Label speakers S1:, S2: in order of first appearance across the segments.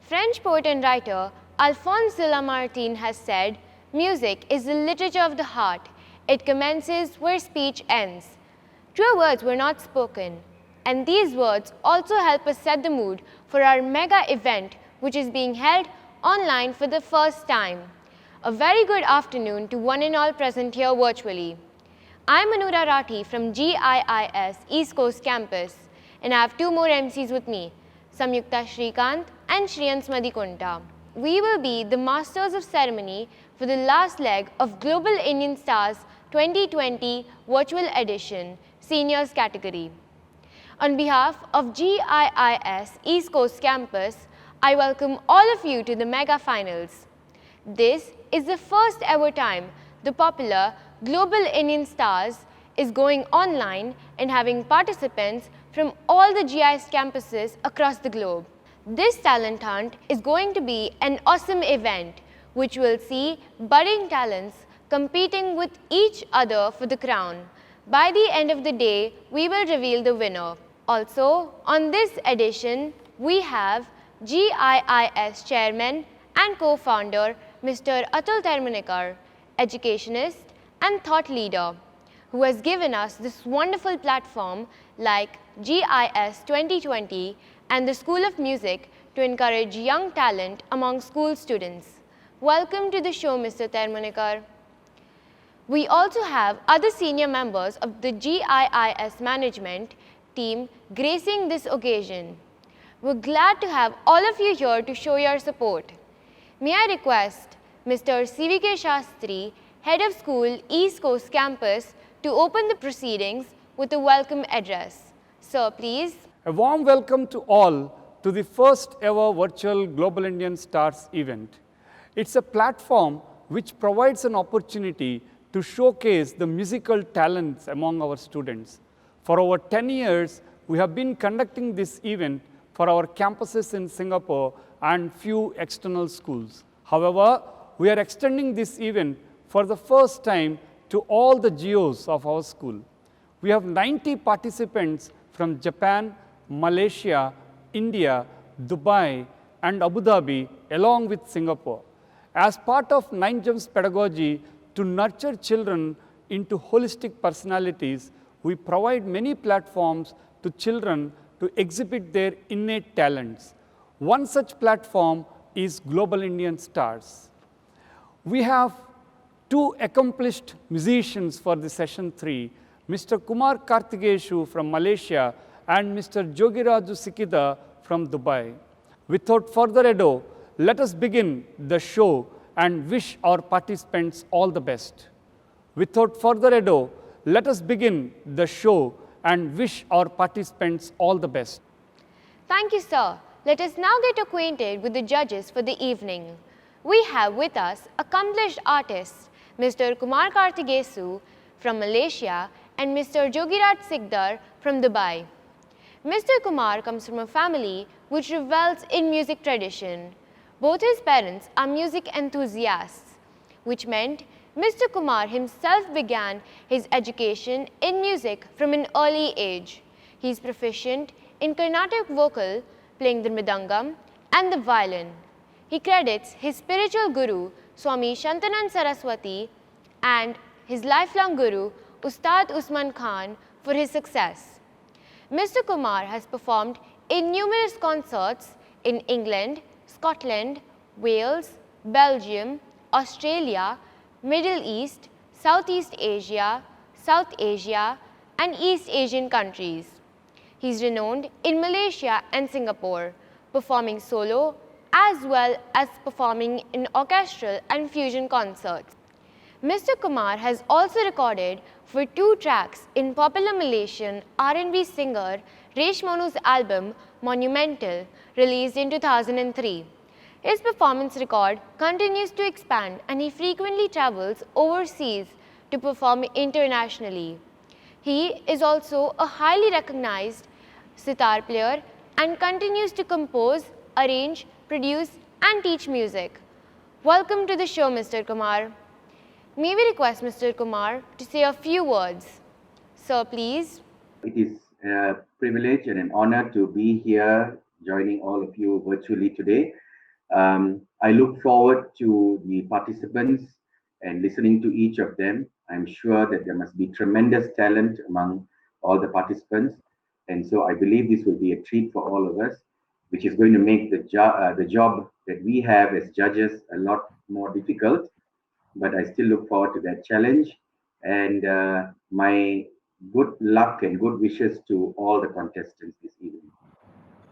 S1: French poet and writer Alphonse de Lamartine has said, "Music is the literature of the heart. It commences where speech ends." Truer words were not spoken, and these words also help us set the mood for our mega event, which is being held online for the first time. A very good afternoon to one and all present here virtually. I'm Anura Rathi from GIIS East Coast Campus, and I have two more MCs with me, Samyukta Shrikant and Shriyans Madikunta. We will be the masters of ceremony for the last leg of Global Indian Stars 2020 Virtual Edition Seniors category. On behalf of GIIS East Coast Campus, I welcome all of you to the Mega Finals. This is the first ever time the popular Global Indian Stars is going online and having participants from all the GIS campuses across the globe. This talent hunt is going to be an awesome event which will see budding talents competing with each other for the crown. By the end of the day, we will reveal the winner. Also, on this edition, we have GIIS Chairman and Co-founder Mr. Atul Termanikar, educationist and thought leader, who has given us this wonderful platform like GIS 2020 and the School of Music to encourage young talent among school students. Welcome to the show, Mr. Termanikar. We also have other senior members of the GIIS management team gracing this occasion. We're glad to have all of you here to show your support. May I request Mr. CVK Shastri, Head of School, East Coast Campus, to open the proceedings with a welcome address. Sir, please.
S2: A warm welcome to all to the first ever virtual Global Indian Stars event. It's a platform which provides an opportunity to showcase the musical talents among our students. For over 10 years, we have been conducting this event for our campuses in Singapore and few external schools. However, we are extending this event for the first time to all the GOs of our school. We have 90 participants from Japan, Malaysia, India, Dubai, and Abu Dhabi, along with Singapore. As part of 9 Gems pedagogy to nurture children into holistic personalities, we provide many platforms to children to exhibit their innate talents. One such platform is Global Indian Stars. We have two accomplished musicians for the session 3, Mr. Kumar Karthikeshu from Malaysia and Mr. Jogiraju Sikida from Dubai. Without further ado, let us begin the show and wish our participants all the best. Without further ado, let us begin the show and wish our participants all the best.
S1: Thank you, sir. Let us now get acquainted with the judges for the evening. We have with us accomplished artists, Mr. Kumar Karthikesu from Malaysia and Mr. Jogiraj Sikdar from Dubai. Mr. Kumar comes from a family which revels in music tradition. Both his parents are music enthusiasts, which meant Mr. Kumar himself began his education in music from an early age. He is proficient in Carnatic vocal, playing the mridangam and the violin. He credits his spiritual guru, Swami Shantanand Saraswati, and his lifelong guru, Ustad Usman Khan, for his success. Mr. Kumar has performed in numerous concerts in England, Scotland, Wales, Belgium, Australia, Middle East, Southeast Asia, South Asia, and East Asian countries. He is renowned in Malaysia and Singapore, performing solo as well as performing in orchestral and fusion concerts. Mr. Kumar has also recorded for 2 tracks in popular Malaysian R&B singer Resh Monu's album Monumental, released in 2003. His performance record continues to expand and he frequently travels overseas to perform internationally. He is also a highly recognized sitar player and continues to compose, arrange, produce and teach music. Welcome to the show, Mr. Kumar. May we request Mr. Kumar to say a few words. Sir, please.
S3: It is a privilege and an honor to be here joining all of you virtually today. I look forward to the participants and listening to each of them. I'm sure that there must be tremendous talent among all the participants. And so I believe this will be a treat for all of us, which is going to make the job that we have as judges a lot more difficult. But I still look forward to that challenge. And my good luck and good wishes to all the contestants this evening.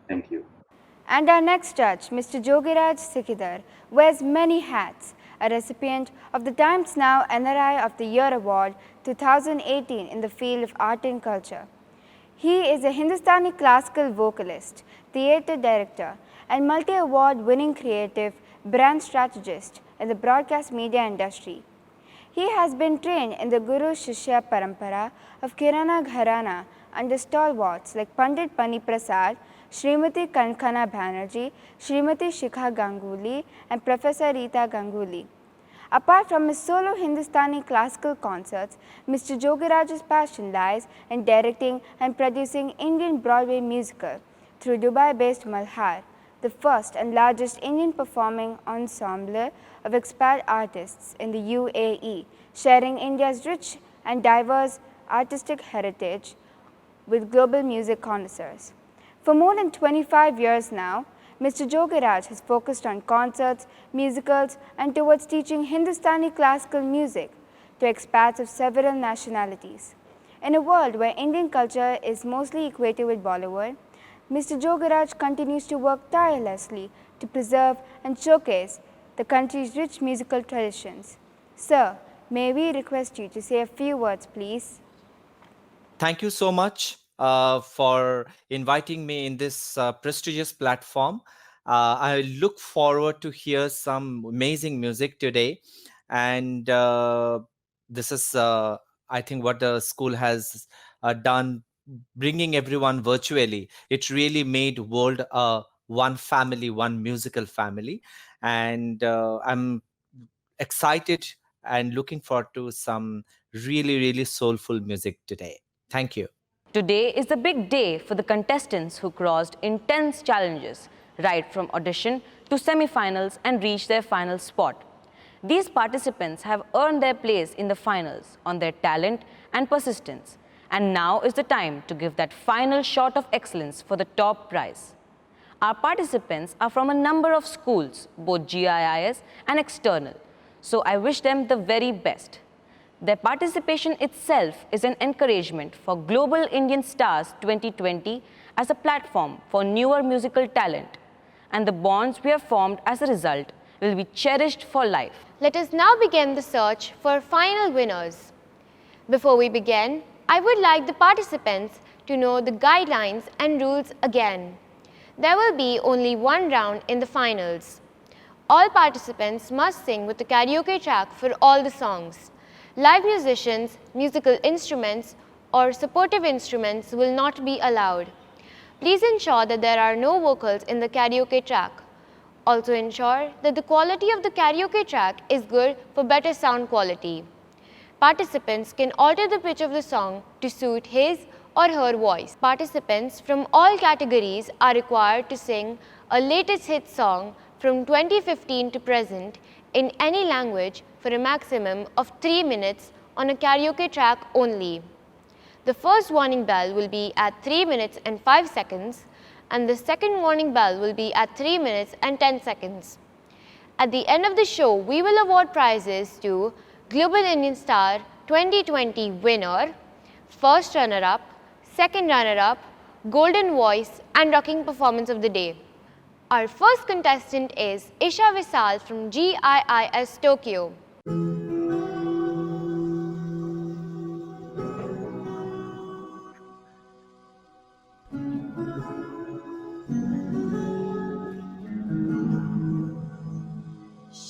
S3: Thank you.
S4: And our next judge, Mr. Jogiraj Sikidar, wears many hats, a recipient of the Times Now NRI of the Year Award 2018 in the field of art and culture. He is a Hindustani classical vocalist, theatre director, and multi-award winning creative brand strategist in the broadcast media industry. He has been trained in the Guru Shishya Parampara of Kirana Gharana under stalwarts like Pandit Pani Prasad, Srimati Kankana Banerjee, Srimati Shikha Ganguly, and Professor Rita Ganguly. Apart from his solo Hindustani classical concerts, Mr. Jogiraj's passion lies in directing and producing Indian Broadway musical through Dubai-based Malhar, the first and largest Indian performing ensemble of expat artists in the UAE, sharing India's rich and diverse artistic heritage with global music connoisseurs. For more than 25 years now, Mr. Jogiraj has focused on concerts, musicals, and towards teaching Hindustani classical music to expats of several nationalities. In a world where Indian culture is mostly equated with Bollywood, Mr. Jogiraj continues to work tirelessly to preserve and showcase the country's rich musical traditions. Sir, may we request you to say a few words, please?
S5: Thank you so much for inviting me in this prestigious platform. I look forward to hear some amazing music today, and this is, I think, what the school has done, bringing everyone virtually. It really made world one family, one musical family, and I'm excited and looking forward to some really, really soulful music today. Thank you.
S6: Today is a big day for the contestants who crossed intense challenges, right from audition to semi-finals and reached their final spot. These participants have earned their place in the finals on their talent and persistence, and now is the time to give that final shot of excellence for the top prize. Our participants are from a number of schools, both GIIS and external, so I wish them the very best. Their participation itself is an encouragement for Global Indian Stars 2020 as a platform for newer musical talent, and the bonds we have formed as a result will be cherished for life.
S1: Let us now begin the search for final winners. Before we begin, I would like the participants to know the guidelines and rules again. There will be only one round in the finals. All participants must sing with the karaoke track for all the songs. Live musicians, musical instruments, or supportive instruments will not be allowed. Please ensure that there are no vocals in the karaoke track. Also ensure that the quality of the karaoke track is good for better sound quality. Participants can alter the pitch of the song to suit his or her voice. Participants from all categories are required to sing a latest hit song from 2015 to present in any language for a maximum of 3 minutes on a karaoke track only. The first warning bell will be at 3 minutes and 5 seconds, and the second warning bell will be at 3 minutes and 10 seconds. At the end of the show, we will award prizes to Global Indian Star 2020 winner, first runner-up, second runner-up, golden voice, and rocking performance of the day. Our first contestant is Isha Visal from GIIS Tokyo.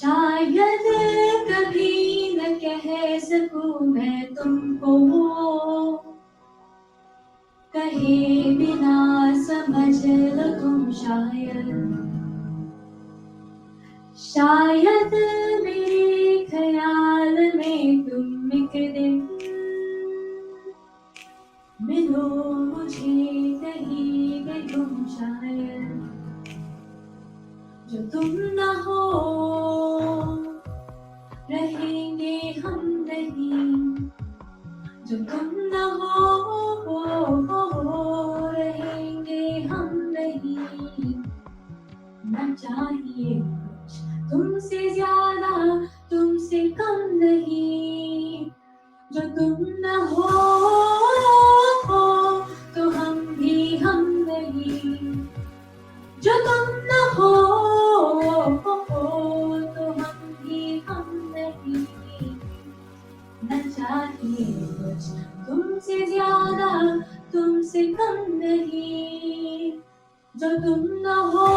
S7: शायद कभी न कह सकूं मैं तुमको कहे बिना समझ लो तुम शायद मेरे ख्याल में तुम एक दिन मिलो मुझे कहीं गए तुम शायद जो तुम रहेंगे हम नहीं जो तुम न हो रहेंगे हम नहीं न चाहिए कुछ तुमसे ज्यादा तुमसे कम नहीं जो तुम न हो तो हम भी हम नहीं जो तुम न हो तो हम भी हम नहीं न चाहिए कुछ तुमसे ज्यादा तुमसे कम नहीं जो तुम न हो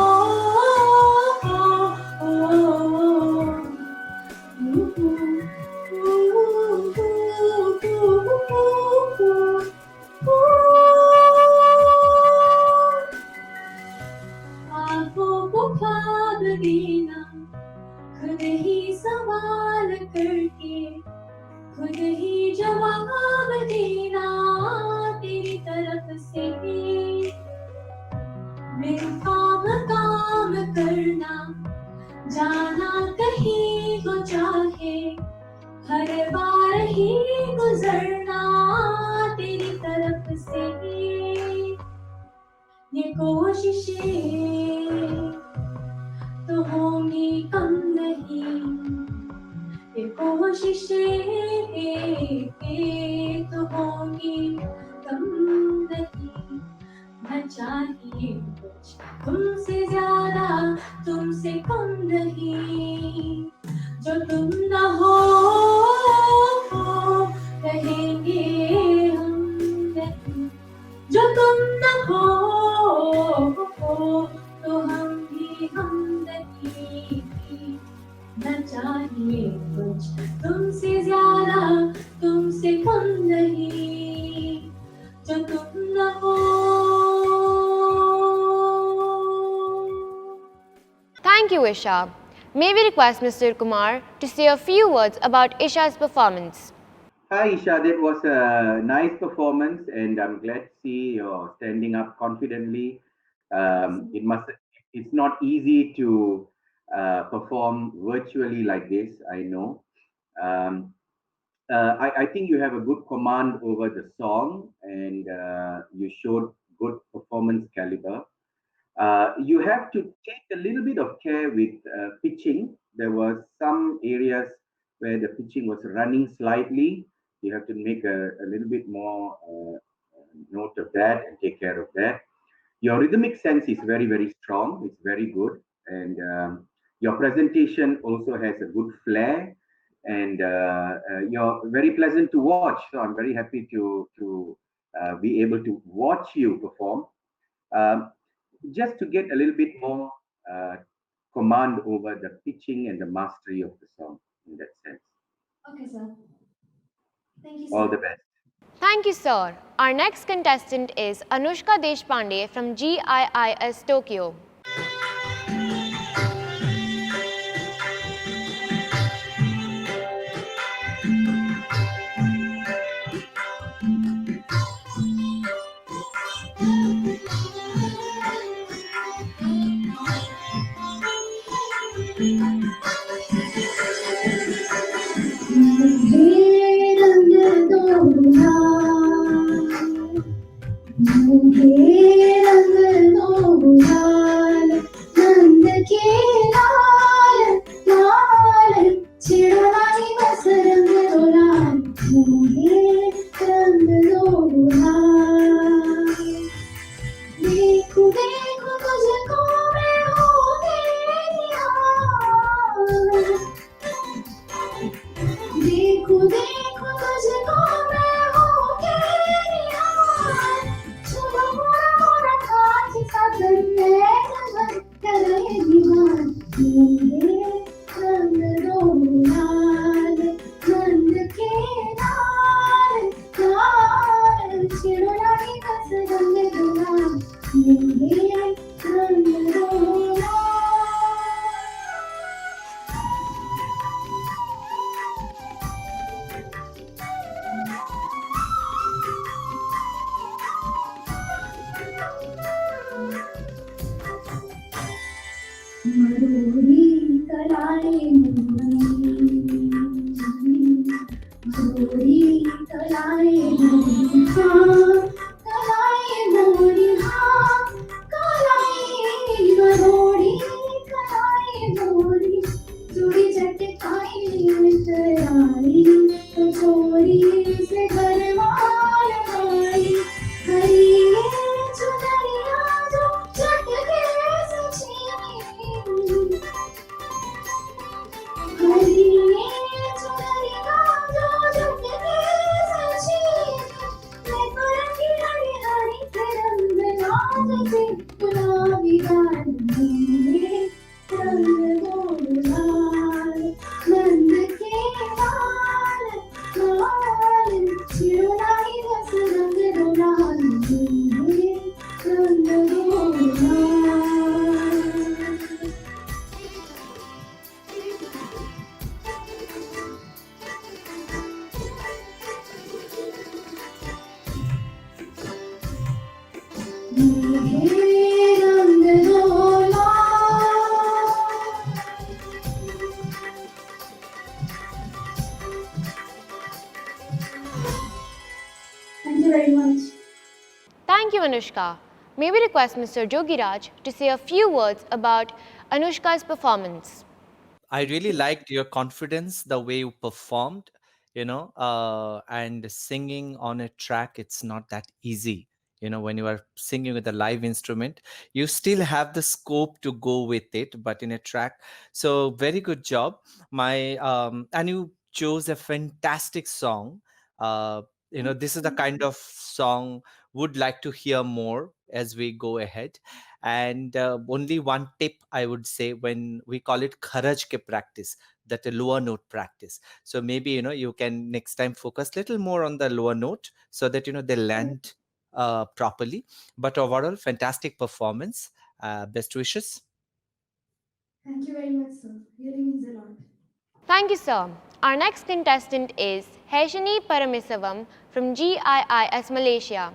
S7: आंखों को ख्वाब देना खुद ही सवाल करके खुद ही जवाब देना तेरी तरफ से मेरे काम करना जाना कहीं हो चाहे हर बार ही गुजरना तेरी तरफ से ये कोशिशें तो होंगी कम नहीं ये कोशिशें तो होंगी कम नहीं न चाहिए कुछ तुमसे ज्यादा तुमसे कम नहीं जो तुम न हो रहेंगे हम नहीं जो तुम न हो तो हम भी हम नहीं न चाहिए कुछ तुमसे ज्यादा तुमसे कम नहीं जो तुम न हो.
S1: Thank you, Isha. May we request Mr. Kumar to say a few words about Isha's performance.
S3: Hi Isha, that was a nice performance and I'm glad to see you're standing up confidently. It's not easy to perform virtually like this, I know. I think you have a good command over the song and you showed good performance caliber. You have to take a little bit of care with pitching. There was some areas where the pitching was running slightly. You have to make a little bit more note of that and take care of that. Your rhythmic sense is very, very strong. It's very good. And your presentation also has a good flair. And you're very pleasant to watch. So I'm very happy to be able to watch you perform. Just to get a little bit more command over the pitching and the mastery of the song in that sense.
S7: Okay, sir. Thank you, sir.
S3: All the best.
S1: Thank you, sir. Our next contestant is Anushka Deshpande from GIIS Tokyo.
S7: चोरी से घरवाल आई हरिये चुनरिया जो चटके सची हरिये चुनरिया जो चटके सची मैं परखी हरी हरी रंग नाज से गुलाबी गाल में रंग गोलाल नंद के लाल लाल चिड़ाई रस रंग लाल रंग गोलाल रंग गोलाल Thank you very much.
S1: Thank you, Anushka. May we request Mr. Jogiraj to say a few words about Anushka's performance?
S5: I really liked your confidence, the way you performed, and singing on a track, it's not that easy. When you are singing with a live instrument, you still have the scope to go with it, but in a track. So very good job. And you chose a fantastic song. This is the kind of song would like to hear more as we go ahead. And only one tip I would say, when we call it kharaj ke practice, that a lower note practice. So maybe you can next time focus little more on the lower note, so that they land properly. But overall, fantastic performance. Best wishes.
S7: Thank you very much, sir. Really means a lot.
S1: Thank you, sir. Our next contestant is Heshini Paramisavam from GIIS Malaysia.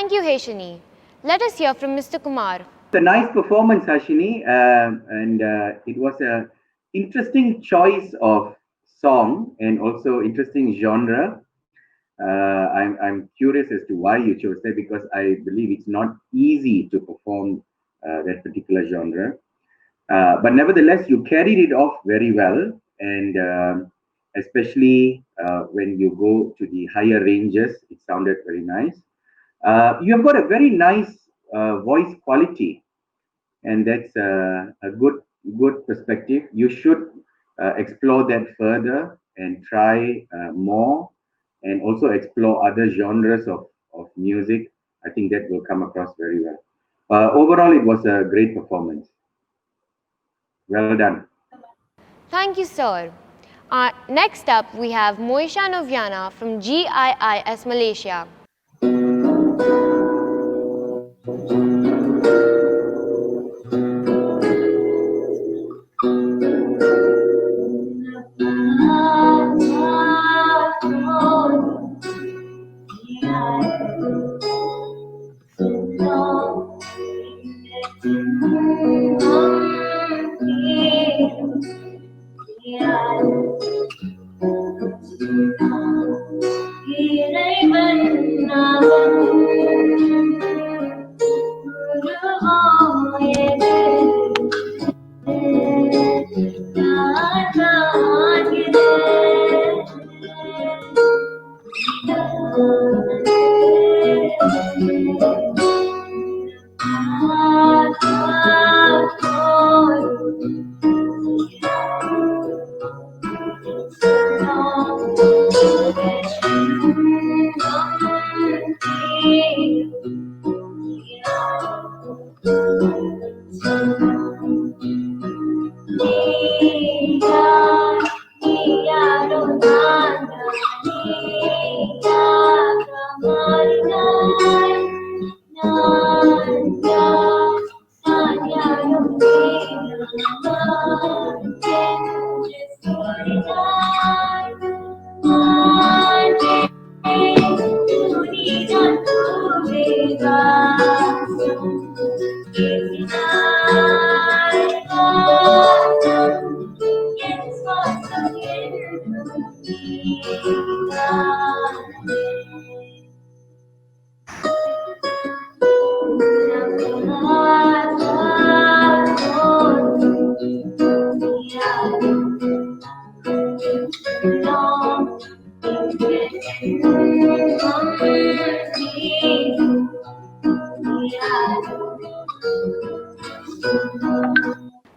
S1: Thank you, Heshini. Let us hear from Mr. Kumar.
S3: It's a nice performance, Hashini, and it was a interesting choice of song and also interesting genre. I'm curious as to why you chose that because I believe it's not easy to perform that particular genre. But nevertheless, you carried it off very well, and especially when you go to the higher ranges, it sounded very nice. You have got a very nice voice quality, and that's a good perspective. You should explore that further and try more, and also explore other genres of music. I think that will come across very well. Overall, it was a great performance. Well done.
S1: Thank you, sir. Next up, we have Moisha Noviana from GIIS Malaysia.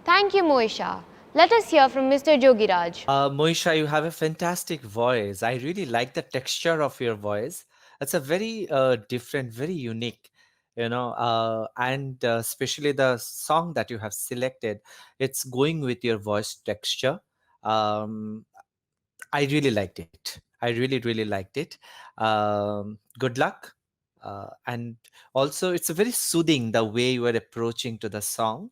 S1: Thank you, Moisha. Let us hear from Mr. Jogiraj.
S5: Moisha, you have a fantastic voice. I really like the texture of your voice. It's a very different, very unique, and especially the song that you have selected. It's going with your voice texture. Um, I really liked it. I really, really liked it. Good luck. And also, it's a very soothing the way you are approaching to the song.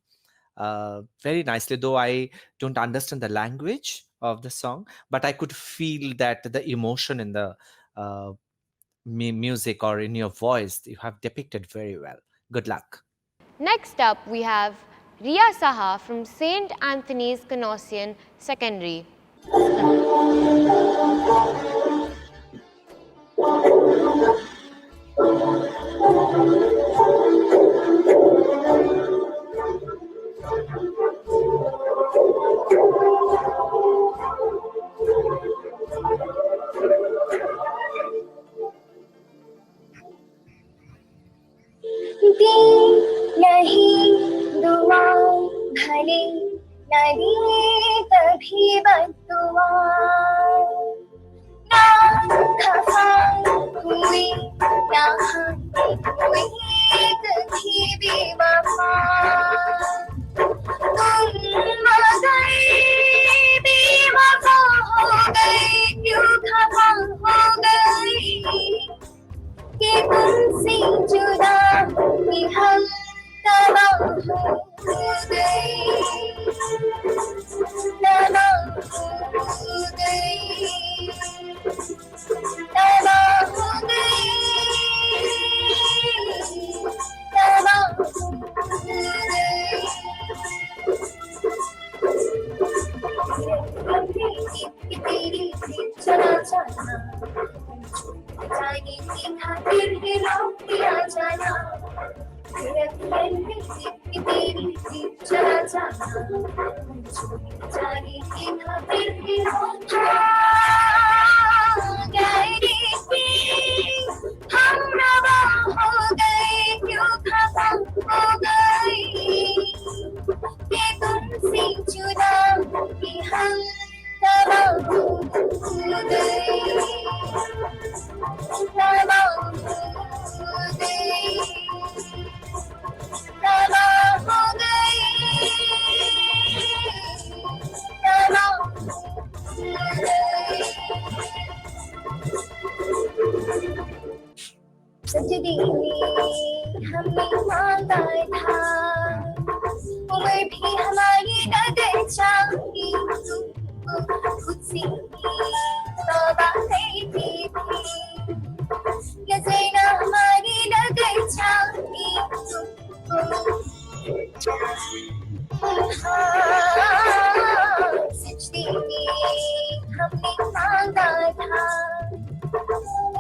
S5: Very nicely, though I don't understand the language of the song, but I could feel that the emotion in the music or in your voice you have depicted very well. Good luck.
S1: Next up, we have Ria Saha from St. Anthony's Canossian Secondary.
S8: दी नहीं दुआ भले न दी कभी बदुआ ना खफा हुई ना हुई कभी भी वफा तुम आ गए बेवफा हो गए क्यों खफा हो गई कि तुमसे जुदा कि हम तबाह हो गए तबाह हो गए तबाह हो गए चला जाना जाने की खबर भी गए हम रवा हो गए क्यों खफा हो गए ये तुमसे जुदा कि हम रवा हो गए रवा हो गए रवा हो गए रवा हो गए सजदी ने हमें मांगा था उम्र भी हमारी नजर चाही खुद से तौबा करती थी नजर हमारी नजर चाही सजदी ने हमें मांगा था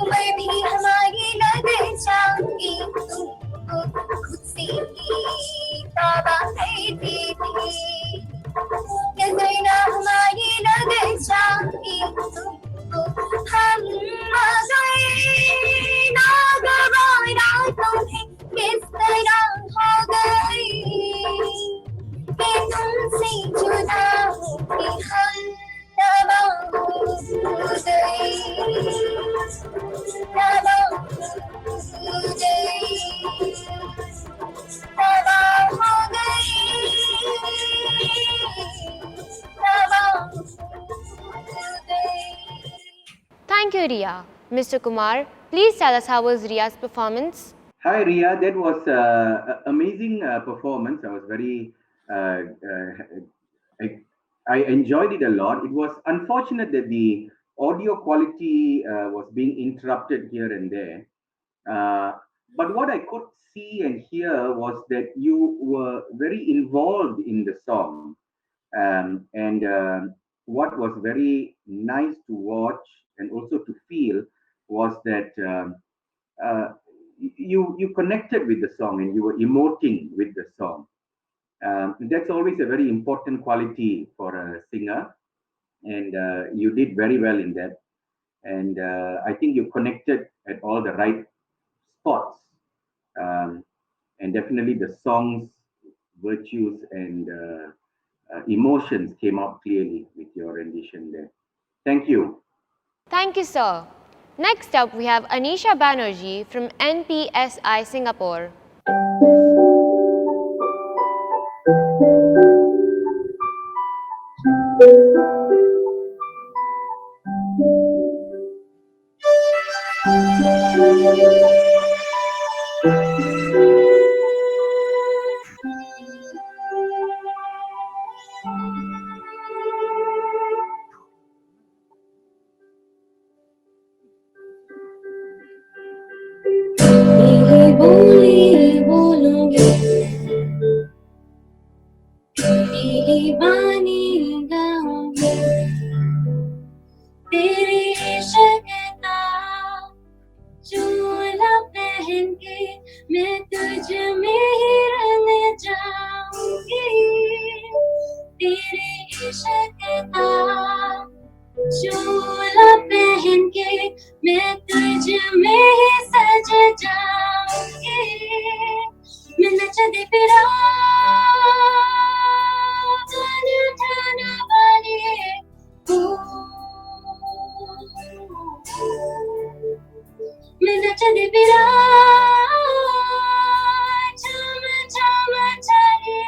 S8: उम्र भी हमारी नजर चाही खुद से तौबा करती थी नजर ना हमारी नजर चाही हम आ गए नागवारा तुम्हें किस तरह हो गई कि तुमसे जुदा होके हम रवा हो गए रवा हो गए रवा हो गए रवा हो गए
S1: Thank you, Ria. Mr. Kumar, please tell us how was Ria's performance?
S3: Hi, Ria. That was an amazing performance. I was very, I enjoyed it a lot. It was unfortunate that the audio quality was being interrupted here and there. But what I could see and hear was that you were very involved in the song. And what was very nice to watch and also to feel was that you connected with the song and you were emoting with the song. That's always a very important quality for a singer, and you did very well in that. And I think you connected at all the right spots. And definitely the song's virtues and emotions came out clearly with your rendition there. Thank you.
S1: Thank you, sir. Next up, we have Anisha Banerjee from NPSI Singapore.
S7: मेरी बोली बोलोगे मेरी बानी गाओगे तेरी शगता चोला पहन के मैं तुझ में ही रंग जाऊंगी तेरी शगता चोला पहन के मैं तुझ में ही सज जाऊंगी मैं नचती फिरा जाने ठाना वाली मैं नचती फिरा झूम झूम चली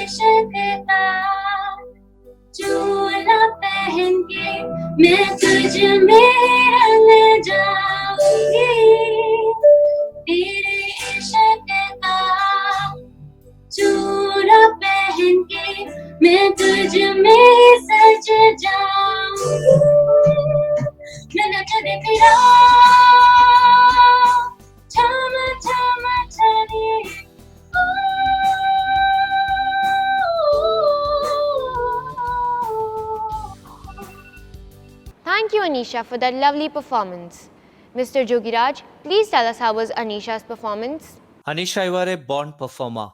S7: इश्क का चोला पहन के मैं तुझ में रंग जाऊंगी तेरे इश्क का चोला पहन के मैं तुझ में सज जाऊंगी मैं नचने फिरा छम छम चली
S1: Thank you, Anisha, for that lovely performance. Mr. Jogiraj, please tell us how was Anisha's performance?
S5: Anisha, you are a born performer.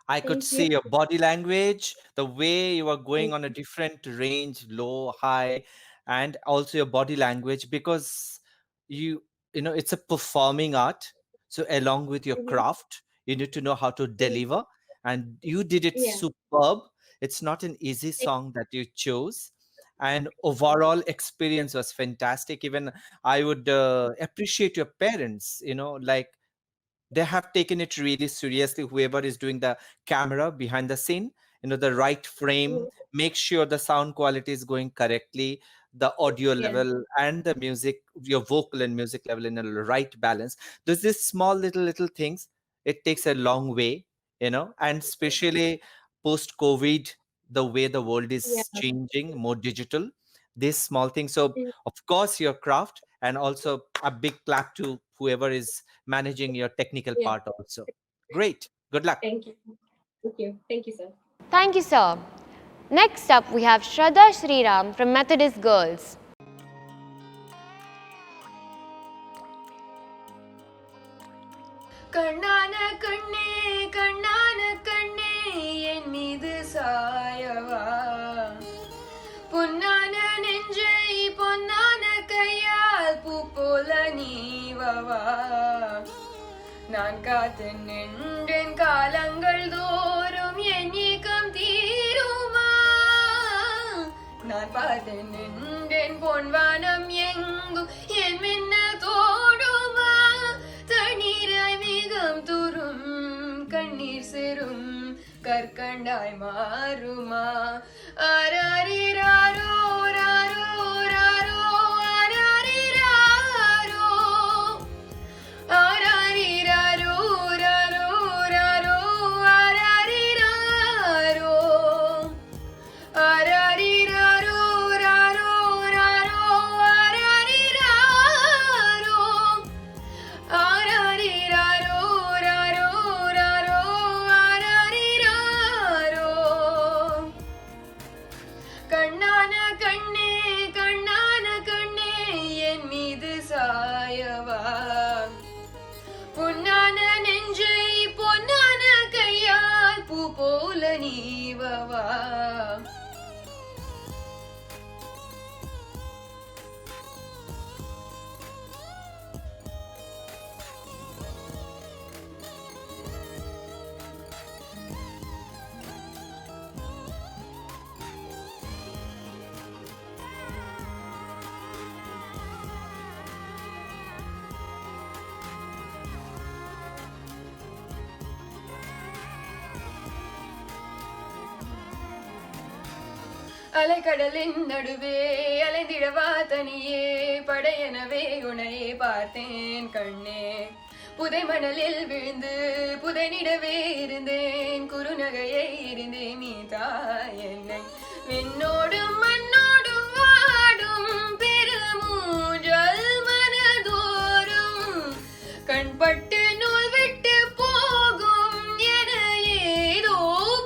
S5: I could see your body language, the way you are going on a different range, low, high, and also your body language because you it's a performing art. So along with your craft, you need to know how to deliver, and you did it superb. It's not an easy song that you chose, and overall experience was fantastic. Even I would appreciate your parents. Like they have taken it really seriously, whoever is doing the camera behind the scene, the right frame, make sure the sound quality is going correctly, the audio level and the music, your vocal and music level in a right balance. There's this small little things, it takes a long way, and especially post COVID, the way the world is changing, more digital, these small things. So of course your craft, and also a big clap to whoever is managing your technical part also. Great. Good luck.
S1: Thank you, sir. Next up, we have Shraddha Sriram from Methodist Girls.
S9: கண்ணான கண்ணே கண்ணான கண்ணே என் மீது சாயவா பொன்னான நெஞ்சை பொன்னான கையால் பூ போல நீவவா நான் காத்து நின்றேன் காலங்கள் தோறும் என் ஏக்கம் தீருமா நான் பார்த்து நின்றேன் பொன்வானம் எங்கும் என் மின்னல் தோடுமா தண்ணீராய் மேகம் தூரும் கண்ணீர் செரும் கற்கண்டாய் மாறுமா ஆராரிராரோ ராரோ ராரோ ஆராரிராரோ ஆராரிராரோ ராரோ ராரோ ஆராரிராரோ ஆராரிராரோ ராரோ ராரோ ஆராரிராரோ ஆராரிராரோ ராரோ ராரோ ஆராரிராரோ கண்ணான கண்ணே கண்ணான கண்ணே என் மீது சாயவா பொன்னான நெஞ்சை பொன்னான கையால் பூ போல நீவவா அலைக்கடலின் நடுவே அலைந்திடவா தனியே படையெனவே உனையே பார்த்தேன் கண்ணே புதை மணலில் விழுந்து புதைனிடவே இருந்தேன் குறுநகையை இருந்தேன் நீ தாய் என்னை விண்ணோடும் மண்ணோடும் வாடும் பெருமூஞ்சல் மனதோறும் கண்பட்டு நூல் விட்டு போகும் என ஏதோ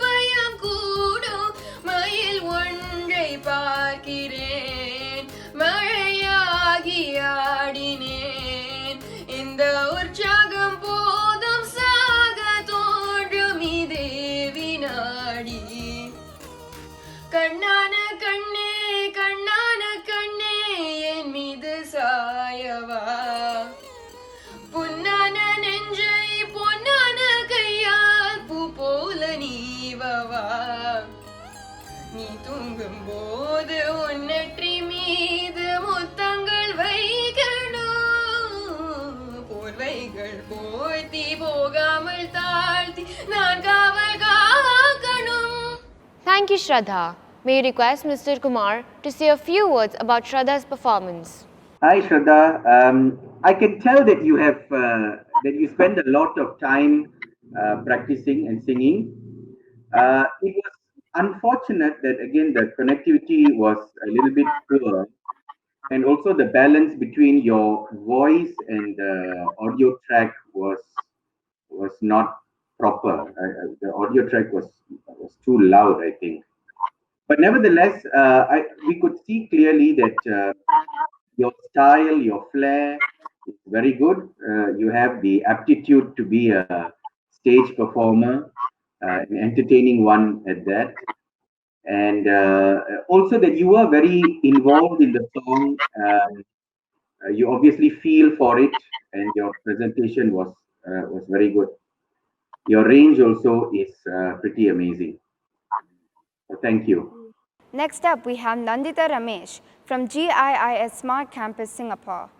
S9: பயம் கூடும் மயில் ஒன்றை பார்க்கிறேன் மழையாகி ஆடினேன் இந்த உற்சாகம் போதும் சாக தோன்றும் இதே வினாடி கண்ணான கண்ணே கண்ணான கண்ணே என் மீது சாயவா பொன்னான நெஞ்சை பொன்னான கையால் பூ போல நீவவா நீ தூங்கும் போது உன் நெற்றி மீது முத்தங்கள் வைக்கணும் போர்வைகள் போர்த்தி போகாமல் தாழ்த்தி நான் காவல் காக்க
S1: Thank you, Shraddha. May I request Mr. Kumar to say a few words about Shraddha's performance.
S3: Hi, Shraddha. I can tell that you have that you spend a lot of time practicing and singing. It was unfortunate that again the connectivity was a little bit poor, and also the balance between your voice and the audio track was not proper. The audio track was too loud, I think. But nevertheless, we could see clearly that your style, your flair is very good. You have the aptitude to be a stage performer, an entertaining one at that. And also that you were very involved in the song. You obviously feel for it, and your presentation was very good. Your range also is pretty amazing. So thank you.
S4: Next up, we have Nandita Ramesh from GIIS Smart Campus, Singapore.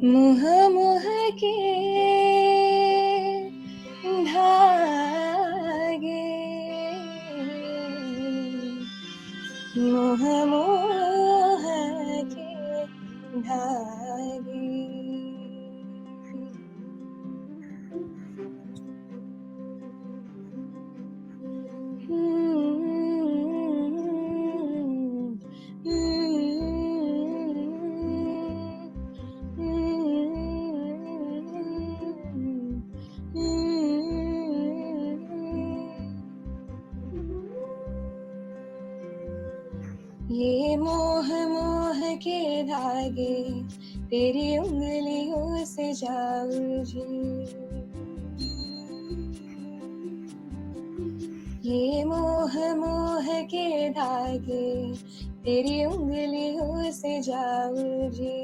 S9: मुह मुह के धागे मुह मुह के धागे ये मोह मोह के धागे तेरी उंगलियों से जा उलझे ये मोह मोह के धागे तेरी उंगलियों से जा उलझे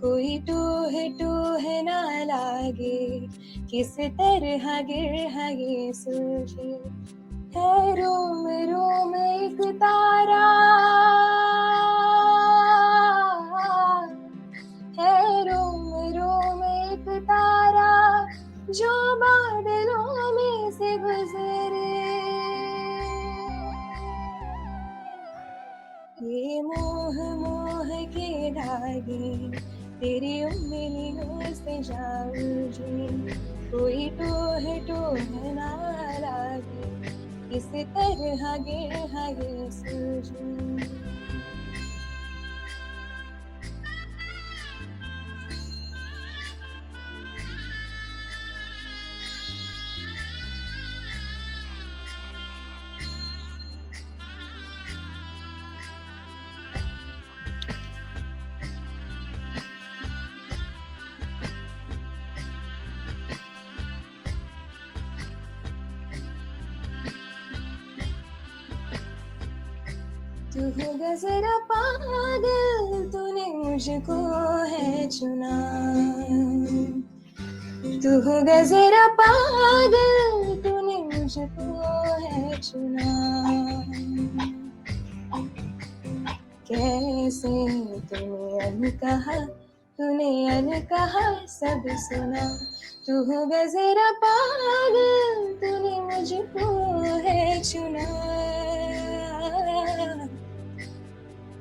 S9: कोई टूह टूह ना लागे किस तरह गिर ये सूझे है रोम रोम एक तारा है रोम रोम एक तारा जो बादलों में से गुजरे ये मोह मोह के धागे तेरी उंगलियों से जा उलझे कोई टोह टोह ना लागे किस तरह गिर सूझे तू होगा जरा पागल तूने मुझको है चुना तू होगा जरा पागल तूने मुझको है चुना कैसे तूने अनकहा सब सुना तू होगा जरा पागल तूने मुझको है चुना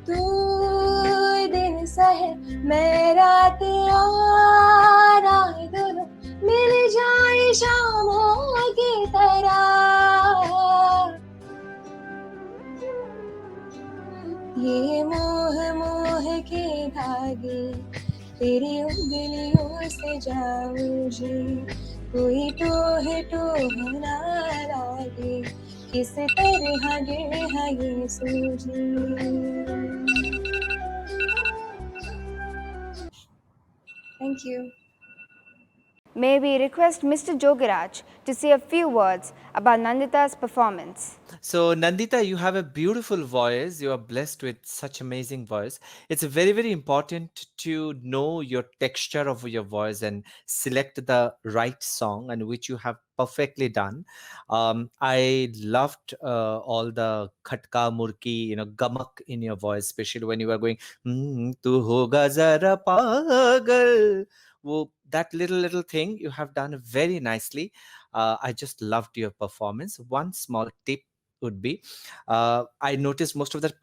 S9: तू दिन सहे मैं रात और दोनों मिल जाए शामों की तरह ये मोह मोह के धागे तेरी उंगलियों से जा उलझे कोई टोह टोह ना लागे किस तरह गिर ये सूझे Thank you.
S4: May we request Mr. Jogiraj to say a few words about Nandita's performance.
S5: So, Nandita, you have a beautiful voice. You are blessed with such amazing voice. It's very, very important to know your texture of your voice and select the right song, and which you have perfectly done. I loved all the khatka murki, gamak in your voice, especially when you were going, "Tu hoga zara pagal." Well, that little thing you have done very nicely. I just loved your performance. One small tip would be, I noticed most of that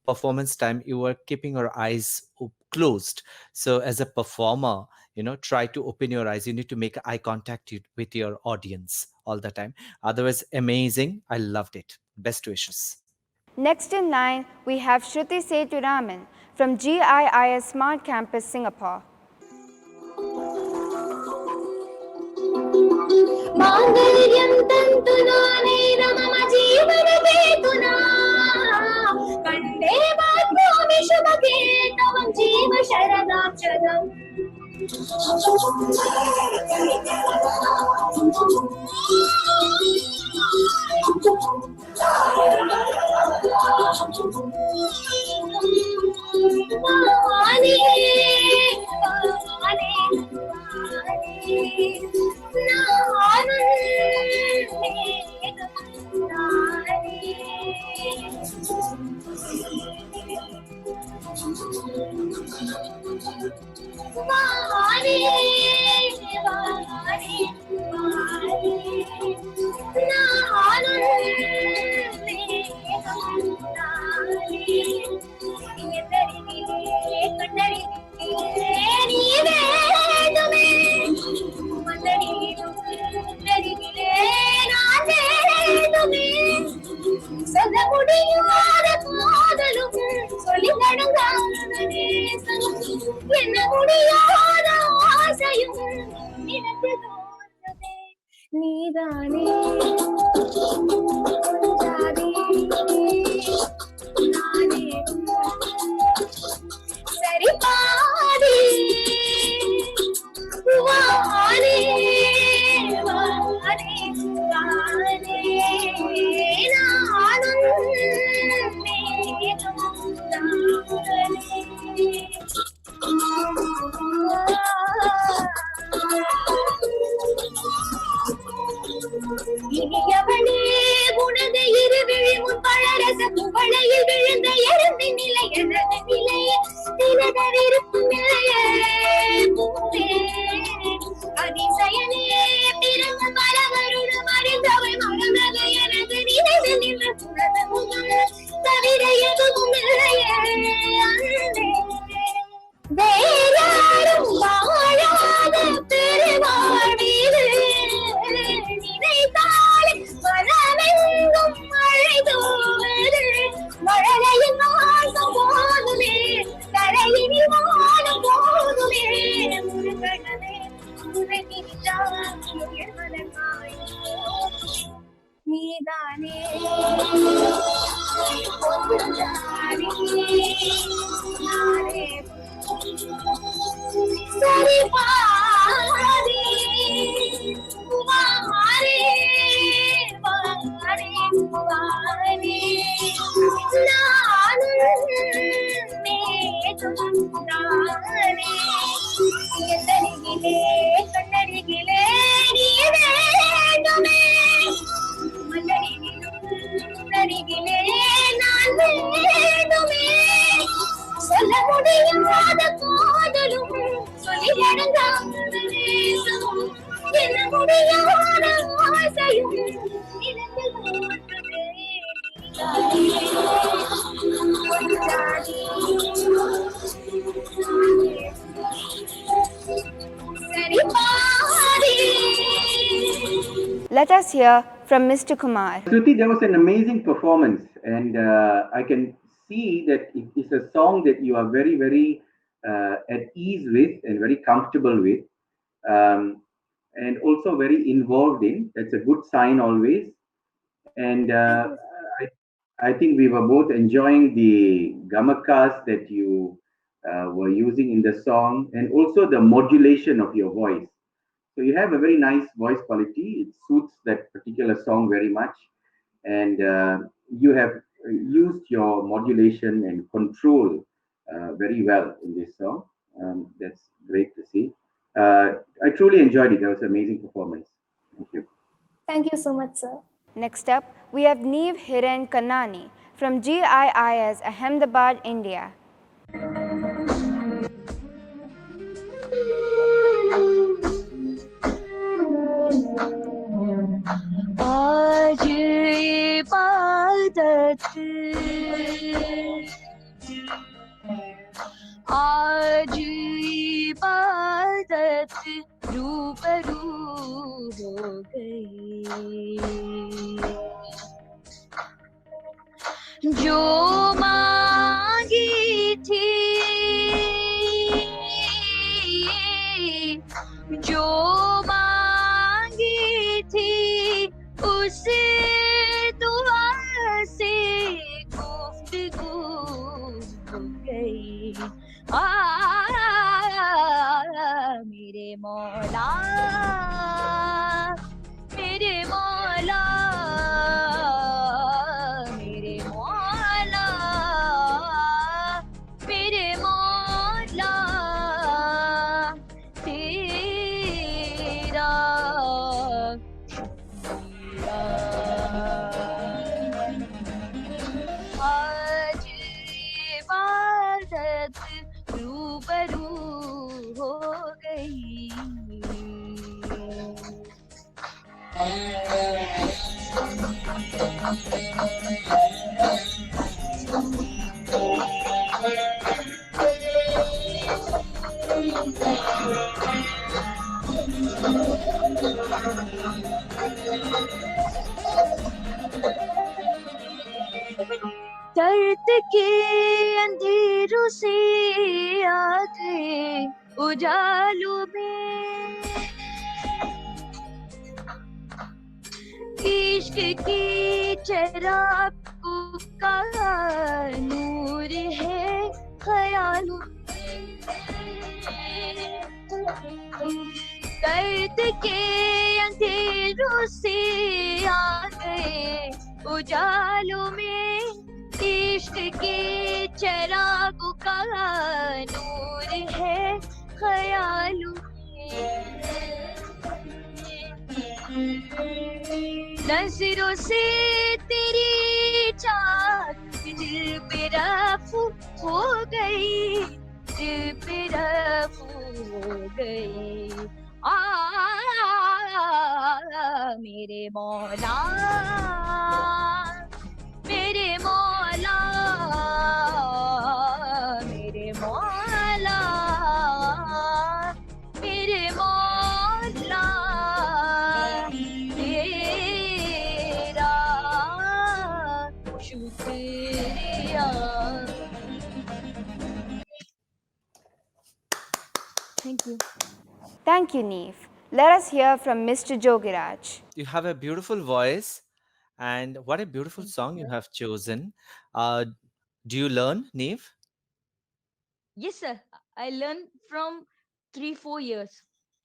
S5: performance time you were keeping your eyes closed. So as a performer, try to open your eyes. You need to make eye contact with your audience all the time. Otherwise, amazing. I loved it. Best wishes.
S4: Next in line, we have Shruti Seturaman from GIIS Smart Campus, Singapore.
S7: माङ्गल्यं तन्तुना मम जीवनहेतुना कण्ठे बध्नामि शुभगे तव जीव शरदाक्षरम् சொல்ல முடியாத காதலும் சொல்லி நடங்காத நேசமும் என்ன முடியாத ஆசையும் நினைத்து தோன்றதே நீதானே ஜாதி நானே சரி பாதி வானே வானே வானே இனியவளே உனது இருவிழி முன் பழரச புகழையில் விழுந்த எறும்பின் நிலை எனது நிலையே தினதவிருக்கும் நிலையே அதிசயனே பிறந்த பல வருடம் அறிந்தவள் மறந்தது எனது நினைவு நின்று புனது முதல் தவிர எதுவும் இல்லையே அன்பே வேறாரும் வாழாத பெருவாழ்வீது நினைத்தாலே மனமெங்கும் மழை தோவது மழலையின் வாசம் போதுமே கரையினில் வாழும் போதுமே முருகனே நீதானே சரி பாரே வாரே வாரே வாரே நானும் மேகம் தானே எத்தனையிலே கண்ணருகிலே நீ வேண்டுமே மலரினிலும் அருகிலே நான் வேண்டுமே சொல்ல முடியாத காதலும் சொல்லி அடங்காத நேசமும் என்ன முடியாத ஆசையும் நினைவில் தோன்றுமே சரி பாதி.
S4: Let us hear from Mr. Kumar.
S3: Shruti, that was an amazing performance, and I can see that it is a song that you are very, very at ease with and very comfortable with, and also very involved in. That's a good sign always. And I think we were both enjoying the gamakas that you were using in the song, and also the modulation of your voice. So you have a very nice voice quality. It suits that particular song very much. And you have used your modulation and control very well in this song. That's great to see. I truly enjoyed it. That was an amazing performance. Thank you.
S8: Thank you so much, sir.
S4: Next up, we have Neev Hiren Kannani from GIIS Ahmedabad, India.
S9: आज इबादत आज इबादत रूबरू हो गई जो मांगी थी जो मांगी थी उस दुआ से गुफ्तगू हो गई मेरे मौला मेरे मौला मेरे मौला मेरे मौला तेरा शुक्रिया आज इबादत रूबरू हो गई दर्द के अंधेरों से आ गए उजालों में इश्क की चिराग का नूर है ख्यालों में दर्द के अंधेरों से आ गए उजालों में इश्क के चिरागों का नूर है ख्यालों में नजरों से तेरी चाहत दिल पे रफ़ू हो गई दिल पे रफ़ू हो गई मेरे मौला मेरे मौला मेरे मौला मेरे मौला तेरा शुक्रिया
S4: Thank you. Thank you, Neve. Let us hear from Mr. Jogiraj.
S5: You have a beautiful voice, and what a beautiful song you have chosen. Do you learn, Neve?
S9: Yes, sir. I learned from 3-4 years.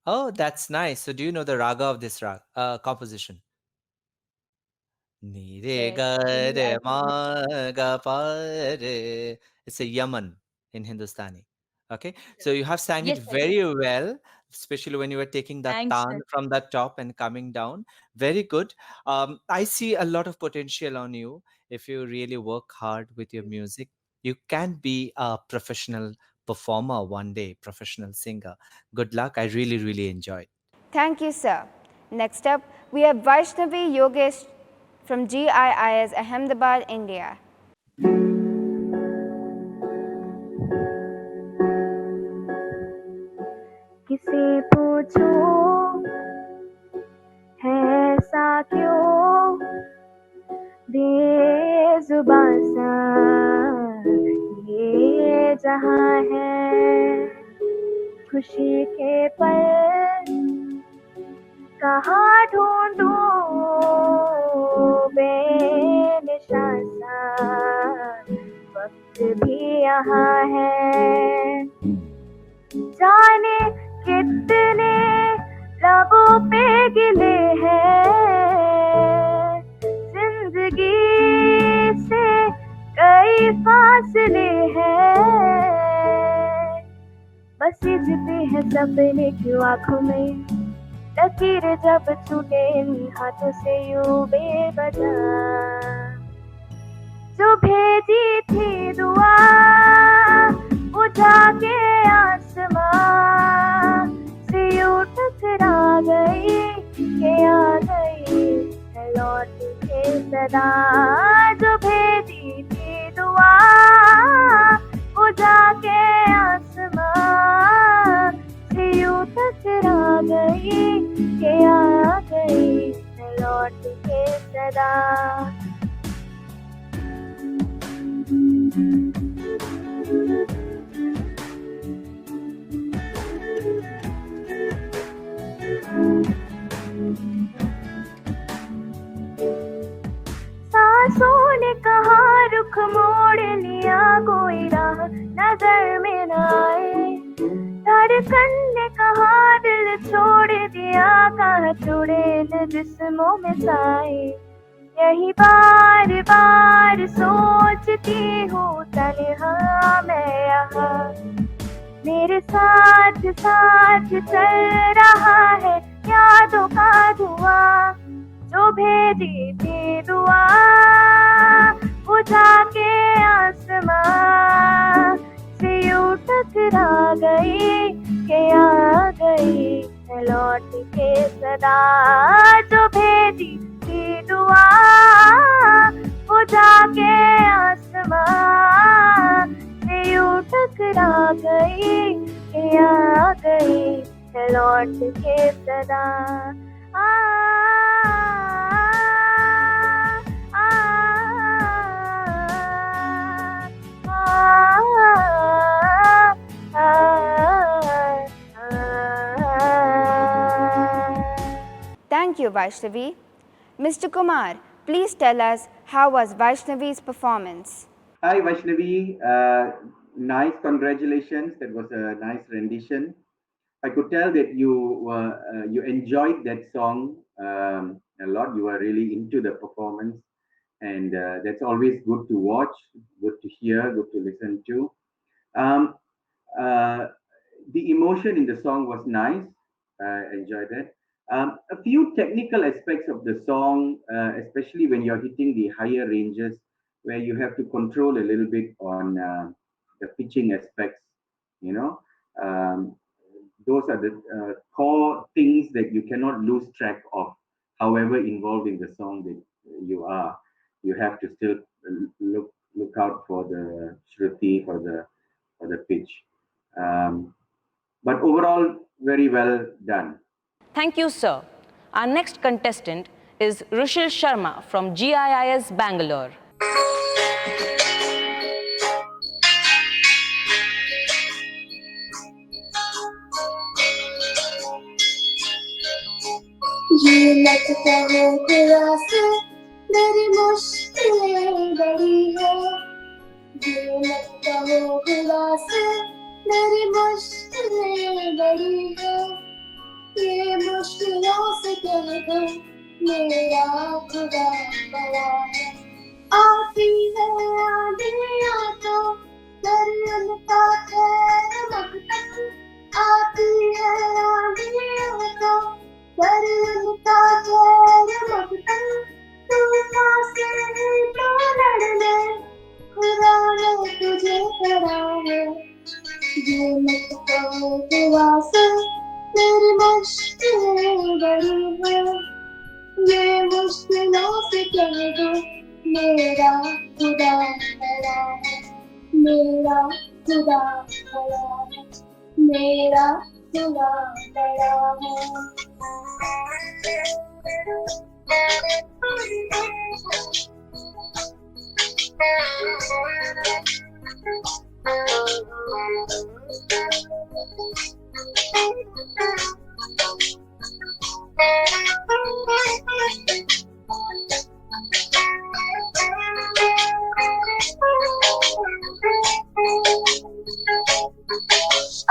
S5: Oh, that's nice. So, do you know the raga of this composition? Ni re
S9: Yes,
S5: ga
S9: can you
S5: re
S9: add
S5: ma ga pa re. It's a Yaman in Hindustani. Okay, so you have sang it
S9: Yes, sir.
S5: very well, especially when you were taking that
S9: Thanks,
S5: tan
S9: sir.
S5: from the top and coming down. Very good. I see a lot of potential on you. If you really work hard with your music, you can be a professional performer one day, professional singer. Good luck. I really, really enjoyed.
S4: Thank you, sir. Next up, we have Vaishnavi Yogesh from GIIS Ahmedabad, India.
S10: किसे पूछो है ऐसा क्यों बेजुबां सा ये जहां है खुशी के पल कहाँ ढूंढूं बेनिशान सा वक्त भी यहाँ है जाने कितने लबों पे गिले हैं जिंदगी से कई फासले हैं बस सिजते हैं सपने क्यों आँखों में लकीर जब छूटे इन हाथों से यूं बेवजह जो भेजी थी दुआ बुझा के आसमां से यूं टकरा गई के आ गई है लौट के सदा जो भेजी थी दुआ वो जाके आसमां से यूं टकरा गई के आ गई है लौट के सदा। सांसों ने कहा रुख मोड़ लिया कोई राह नजर में न आए, धड़कन ने कहा दिल छोड़ दिया कहा जुड़े न जिस्मों में साए। यही बार बार सोचती हूँ तन्हा मैं यहाँ, मेरे साथ साथ चल रहा है यादों का धुआं जो भेजी थी दुआ वो जाके आसमां से यूं टकरा गई के आ गई है लौट के सदा जो भेजी थी दुआ वो जाके आसमां से यूं टकरा गई के आ गई है लौट के सदा।
S4: Thank you, Vaishnavi. Mr. Kumar, please tell us how was Vaishnavi's performance?
S3: Hi Vaishnavi, nice, congratulations. That was a nice rendition. I could tell that you enjoyed that song a lot. You were really into the performance, and that's always good to watch, good to hear, good to listen to. Um, the emotion in the song was nice. I enjoyed it. A few technical aspects of the song, especially when you're hitting the higher ranges, where you have to control a little bit on the pitching aspects, you know. Those are the core things that you cannot lose track of. However involved in the song that you are, you have to still look out for the shruti, for the pitch. But overall, very well done.
S6: Thank you, sir. Our next contestant is Rushil Sharma from GIIS Bangalore.
S7: ये मत कहो खुदा से मेरी मुश्किलें बड़ी है, ये मत कहो खुदा से मेरी मुश्किलें बड़ी है, ये मुश्किलों से कह दो मेरा खुदा बड़ा है। आती है आंधियाँ तो दरिया का खैर मकतन, आती है आंधियाँ तो दरिया का खैर मकतन, तूफान से तो लड़ने खुदा ने तुझे करा है। ये मत कहो खुदा से मेरी मुश्किलें बड़ी है, ये मुश्किलों से कह दो मेरा खुदा बड़ा है, मेरा खुदा बड़ा है, मेरा खुदा बड़ा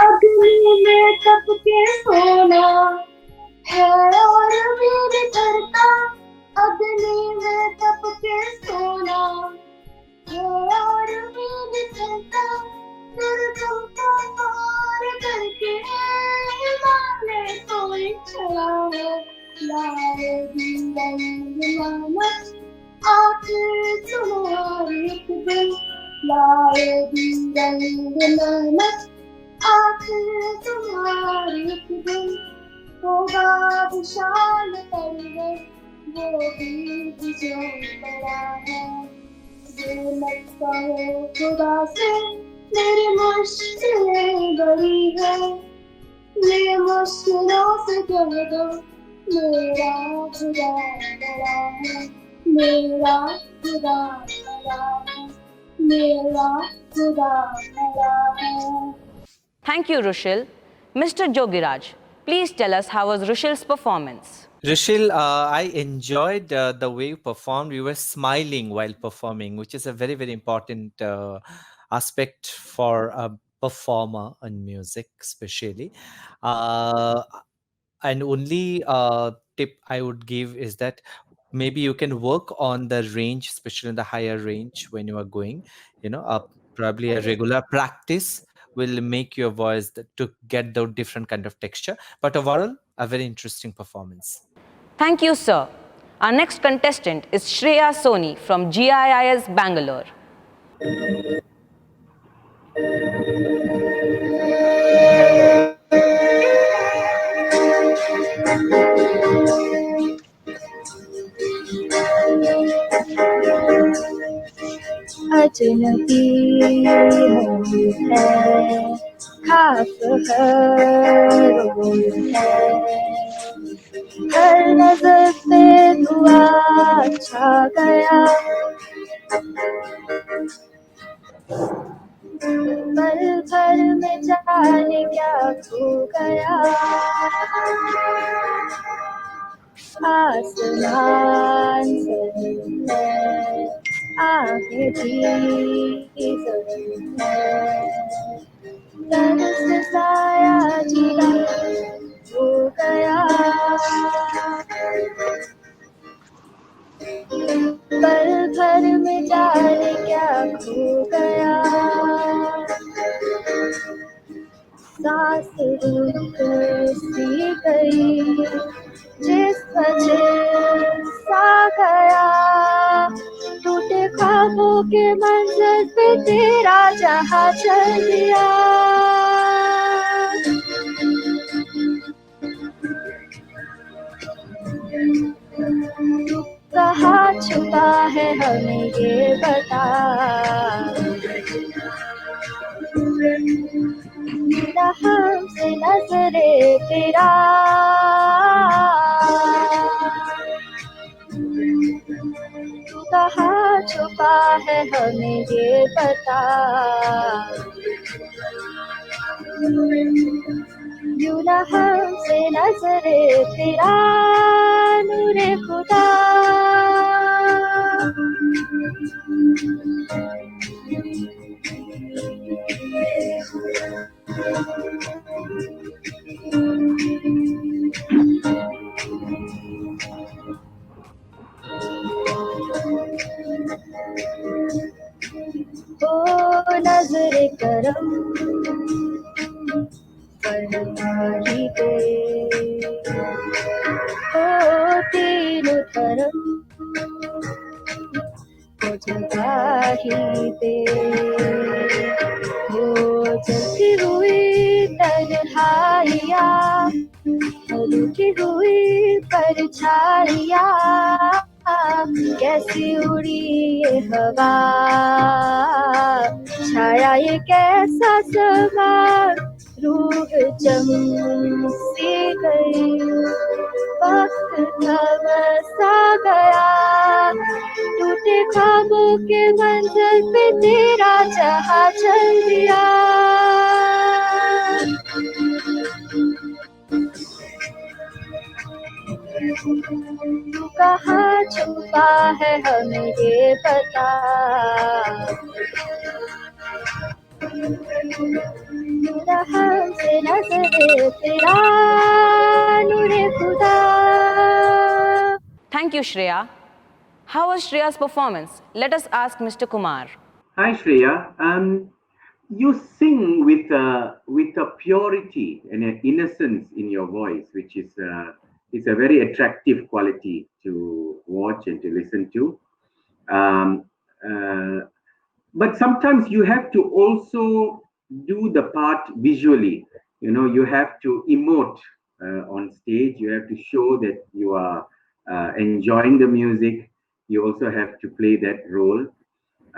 S7: अग्नि में तप के सोना है और वीर धरता, अग्नि में तप के सोना है और वीर धरता, दुर्गम को पार करके माने कोई चला है। लाए दीवानत आखिर तुम्हारी एक दिन, लाए दीवानत आखिर तुम्हारी एक दिन,
S8: होगा विशाल पर्वत वो भी जो बड़ा है। जो लगता हो खुदा से मेरी मुश्किलें बड़ी है। ये मुश्किलों से कह दो मेरा खुदा बड़ा है। मेरा खुदा बड़ा है। मेरा खुदा बड़ा है।
S6: Thank you, Rushil. Mr. Jogiraj, please tell us how was Rushil's performance?
S5: Rishil, I enjoyed the way you performed. You were smiling while performing, which is a very, very important aspect for a performer in music, especially. Uh, and only tip I would give is that maybe you can work on the range, especially in the higher range when you are going. Probably a regular practice will make your voice to get the different kind of texture. But overall, a very interesting performance.
S6: Thank you, sir. Our next contestant is Shreya Soni from GIIS Bangalore.
S10: अजनबी है खास हर रोज है हर नजर पे दुआ छा गया पल भर में जाने क्या खो गया आसमान से है आगे भी जरूर है तरस साया जीरा हो गया पल भर में जाने क्या खो गया सांस रुक सी गई जिस वजह सा गया टूटे ख्वाबों के मंजर पे तेरा जहां चल दिया तू कहाँ छुपा है हमें ये बता मिला हमसे नजरे तेरा तू कहाँ छुपा है हमें ये बता यूं ना हमसे नजरे तेरा नूरे खुदा ओ नजरे करम फरमाही दे ओ तीनों धर्म को जगाही दे वो जलती हुई तन्हाइयाँ रुकी हुई परछाइयाँ कैसी उड़ी ये हवा छाया ये कैसा समा रूह चमसी गई वक्त थमसा गया टूटे ख्वाबों के मंजर पे तेरा जहां चल दिया तू कहाँ छुपा है हमें ये पता मिला हमसे नजरे तेरा नूरे खुदा
S6: Thank you, Shreya. How was Shreya's performance? Let us ask Mr. Kumar.
S3: Hi, Shreya. You sing with a purity and an innocence in your voice, which is a very attractive quality to watch and to listen to. Um, but sometimes you have to also do the part visually. You have to emote on stage. You have to show that you are enjoying the music. You also have to play that role.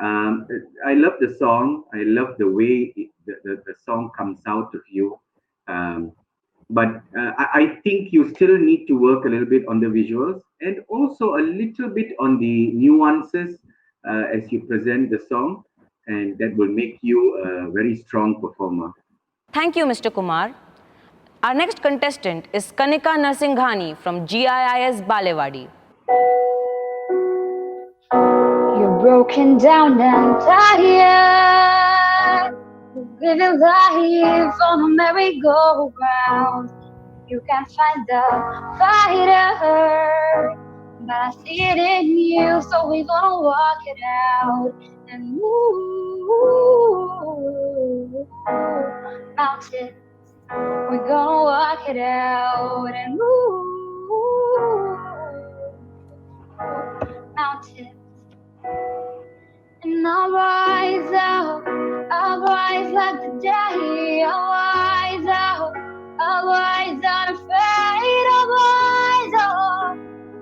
S3: I love the song. I love the way the song comes out of you. But I think you still need to work a little bit on the visuals and also a little bit on the nuances as you present the song, and that will make you a very strong performer.
S6: Thank you, Mr. Kumar. Our next contestant is Kanika Narsinghani from GIIS Balewadi.
S10: You're broken down and tired, living life on a merry-go-round. You can't find the fighter, but I see it in you, so we're gonna walk it out and move mountains. We're gonna walk it out and move mountains. And I'll rise up, I'll rise like the day, I'll rise up, I'll rise unafraid, I'll rise up,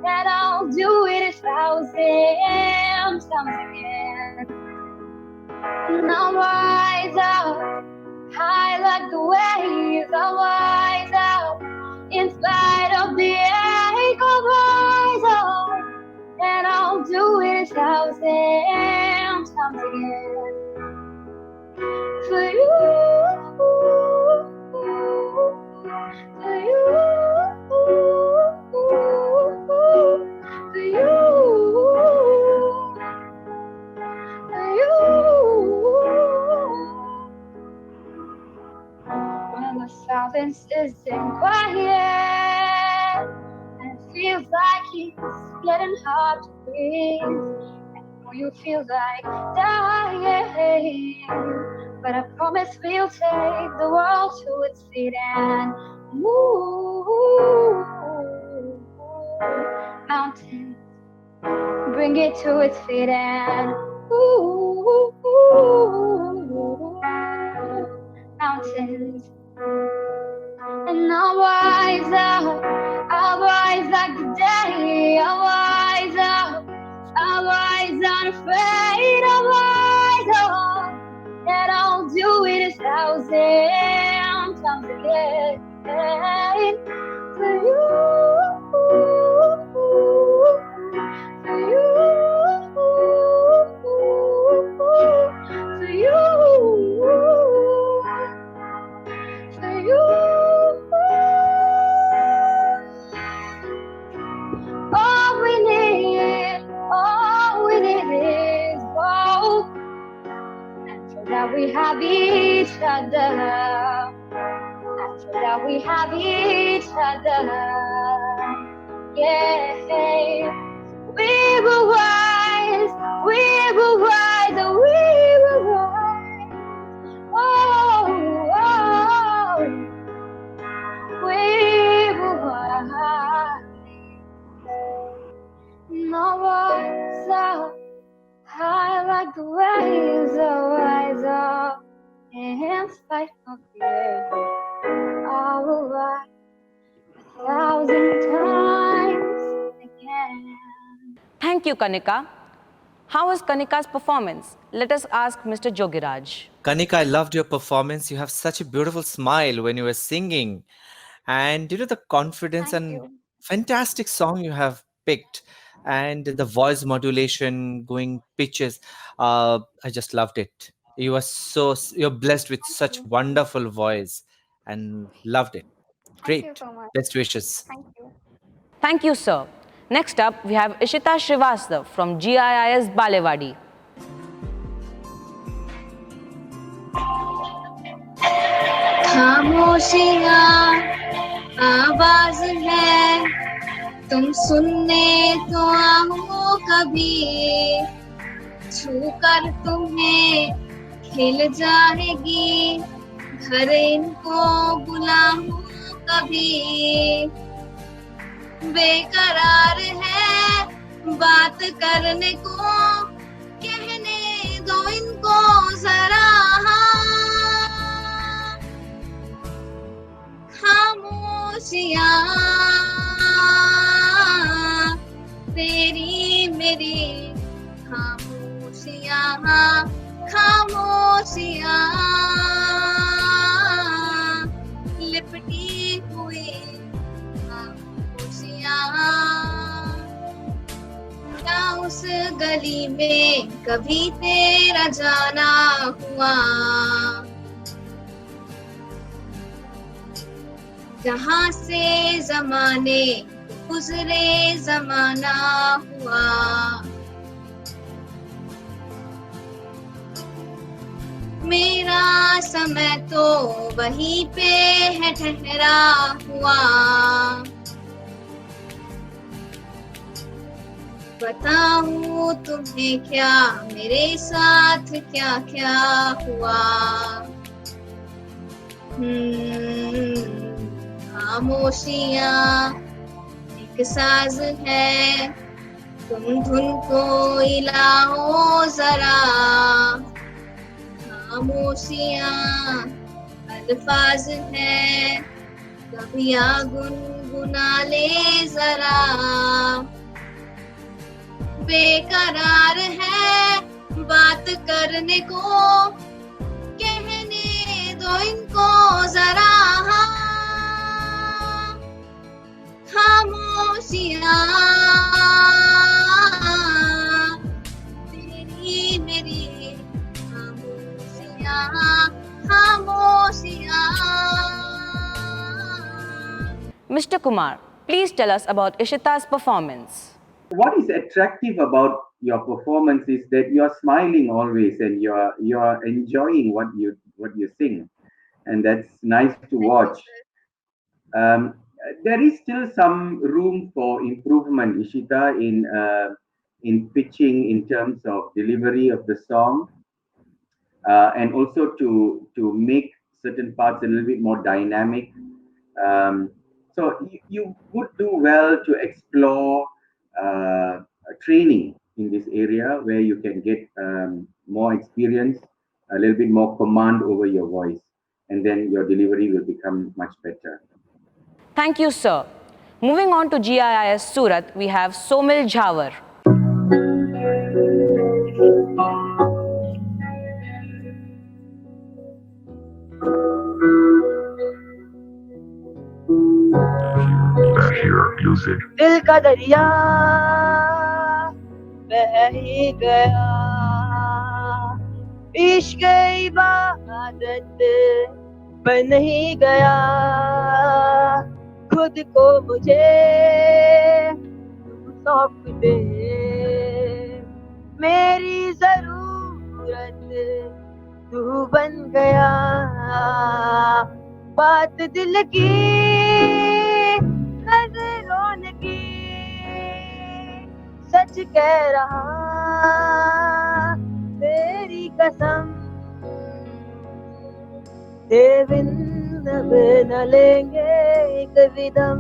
S10: and I'll do it 1,000 times again. And I'll rise up, high like the waves, I'll rise up, in spite of the ache, I'll rise up, and I'll do it 1,000 times again. For you, for you, for you, for you. When the silence isn't quiet and it feels like it's getting hard to breathe, and you feel like dying, but I promise we'll take the world to its feet and move mountains, bring it to its feet and move mountains. And I'll rise up, I'll rise like the day, I'll rise up, I'll rise unafraid, I'll rise up, and I'll do it 1,000 times again. For you, for you, for you, for you. All we need is hope, and for that we have each other, and for that we have each other. Yeah, we will rise, we will rise, and we will rise. Oh, we will rise. And I'll rise up, high like the waves, I'll rise up, in spite of the ache, I will rise 1,000 times again.
S6: Thank you, Kanika. How was Kanika's performance? Let us ask Mr. Jogiraj.
S5: Kanika, I loved your performance. You have such a beautiful smile when you were singing. And the confidence
S10: Thank
S5: and
S10: you.
S5: fantastic song you have picked. And the voice modulation, going pitches. I just loved it. You're blessed with such
S10: you.
S5: wonderful voice and loved it.
S10: Thank you
S5: Great.
S10: so much.
S5: Best wishes.
S10: Thank you.
S6: Thank you, sir. Next up, we have Ishita Srivastava from GIIS Balewadi.
S8: खामोशियाँ आवाज है, तुम सुनने तो आओ कभी, छूकर तुम्हें खिल जाएगी, घर इनको बुलाओ कभी। बेकरार है बात करने को, कहने दो इनको जरा, खामोश खामोशियाँ तेरी मेरी खामोशियाँ खामोशियाँ लिपटी हुई खामोशियाँ क्या उस गली में कभी तेरा जाना हुआ जहाँ से जमाने गुजरे जमाना हुआ मेरा समय तो वहीं पे है ठहरा हुआ बताऊं तुम्हें क्या मेरे साथ क्या क्या हुआ खामोशियाँ एक साज है तुम धुन को हिलाओ जरा खामोशियाँ अल्फाज है कभिया गुनगुना ले जरा बेकरार है बात करने को कहने दो इनको जरा खामोशियाँ तेरी मेरी खामोशियाँ खामोशियाँ
S6: Mr. Kumar, please tell us about Ishita's performance.
S3: What is attractive about your performance is that you're smiling always and you're enjoying what you sing, and that's nice to watch. There is still some room for improvement, Ishita, in pitching, in terms of delivery of the song, and also to make certain parts a little bit more dynamic. So you would do well to explore training in this area where you can get more experience, a little bit more command over your voice, and then your delivery will become much better.
S6: Thank you, sir. Moving on to GIIS Surat, we have Somil Jhawar.
S11: दिल का दरिया बह ही गया इश्क इबादत बन ही गया खुद को मुझे तू सौंप दे मेरी जरूरत तू बन गया बात दिल की नजरों की सच कह रहा तेरी कसम तेरे बिन अब न लेंगे एक विदम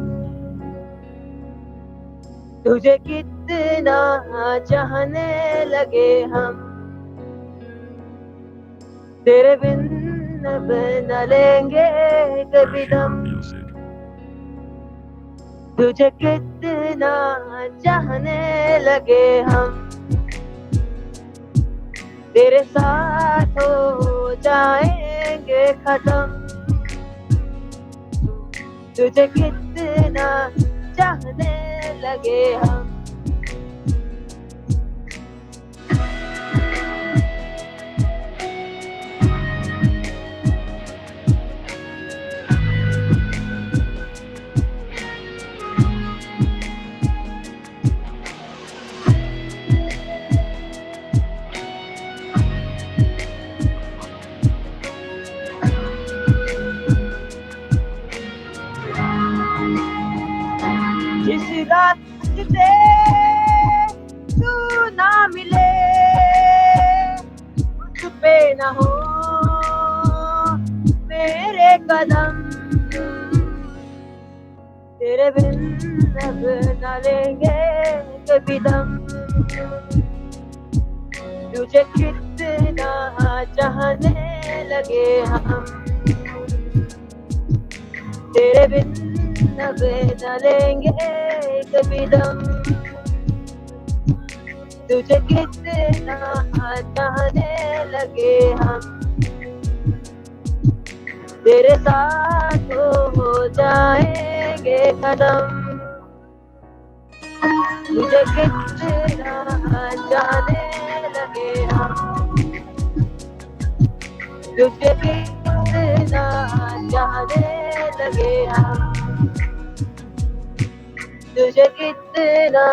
S11: तुझे कितना चाहने लगे हम तेरे बिन अब न लेंगे एक विदम तुझे कितना चाहने लगे हम तेरे साथ हो जाएंगे खत्म तुझे कितना चाहने लगे हम जिस रात से तू ना मिले उस पे न हो मेरे कदम तेरे बिन अब न लेंगे कभी दम तुझे कितना चाहने लगे हम तेरे बिन नबे न लेंगे कभी दम तुझे कितना चाहने लगे हम तेरे साथ तो हो जाएंगे कदम मुझे कितना जाने लगे हम तुझे कितना जाने लगे हम तुझे कितना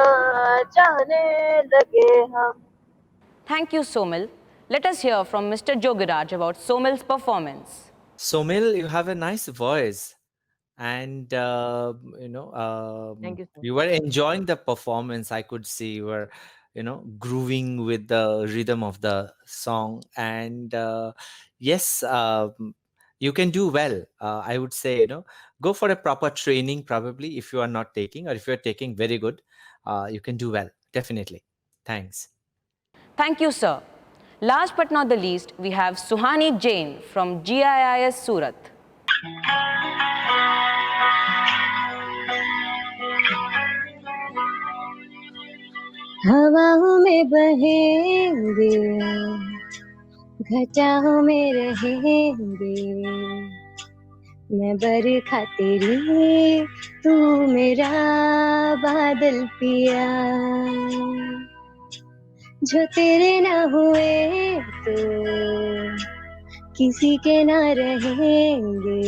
S11: जाने लगे हम.
S6: Thank you, Somil. Let us hear from Mr. Jogiraj about Somil's performance.
S5: Somil, you have a nice voice, and
S11: Thank you, sir.
S5: you were enjoying the performance. I could see you were, grooving with the rhythm of the song, and yes, you can do well. I would say, go for a proper training, probably if you are not taking, or if you are taking, very good. You can do well, definitely. Thanks.
S6: Thank you, sir. Last but not the least, we have Suhani Jain from GIIS Surat.
S9: हवाओं में बहेंगे घटाओं में रहेंगे मैं बरखा तेरी तू मेरा बादल पिया जो तेरे ना हुए तो किसी के ना रहेंगे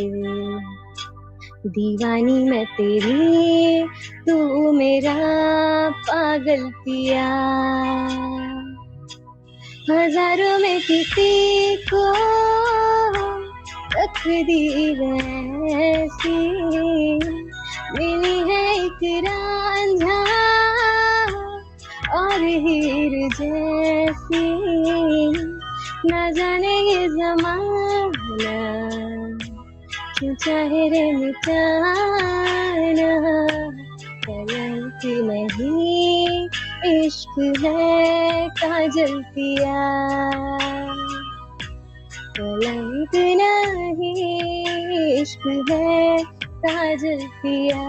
S9: दीवानी मैं तेरी तू मेरा पागल पिया हजारों में किसी को तकदीर ऐसी मिली है एक रांझा और हीर जैसी न जाने ये जमाना क्यों चाहे रे मिटाना कलंक नहीं इश्क है काजल पिया कलंक नहीं इश्क है काजल पिया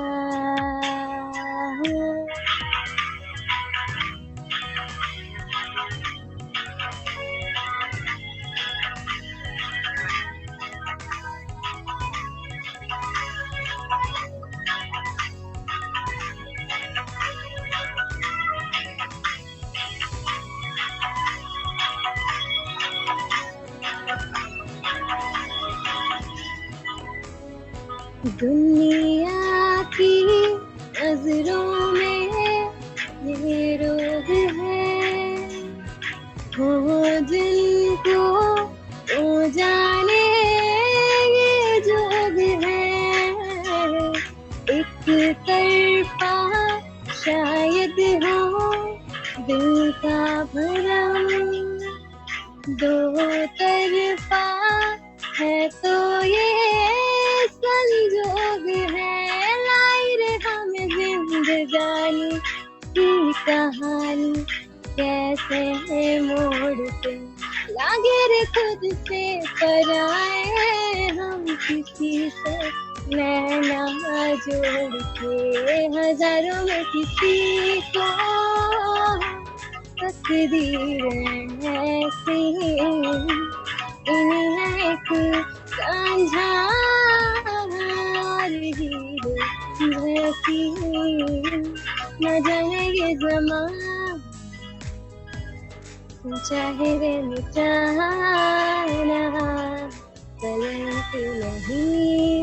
S9: दुनिया की नजरों में ये रोग है हो जिनको तो जाने ये जोग है एक तरफा शायद हो दिल का भरम दो तरफा है तो ये संजोग है लाई रे हमें जिंदगानी की कहानी कैसे है मोड़ पे लागे रे खुद से पराए हम किसी से नैना जोड़ के हजारों में किसी को तकदीर ऐसी इन्हें एक सांझा और हीर जैसी न जाने ये ज़माना चाहे रे मिटाना कलंक नहीं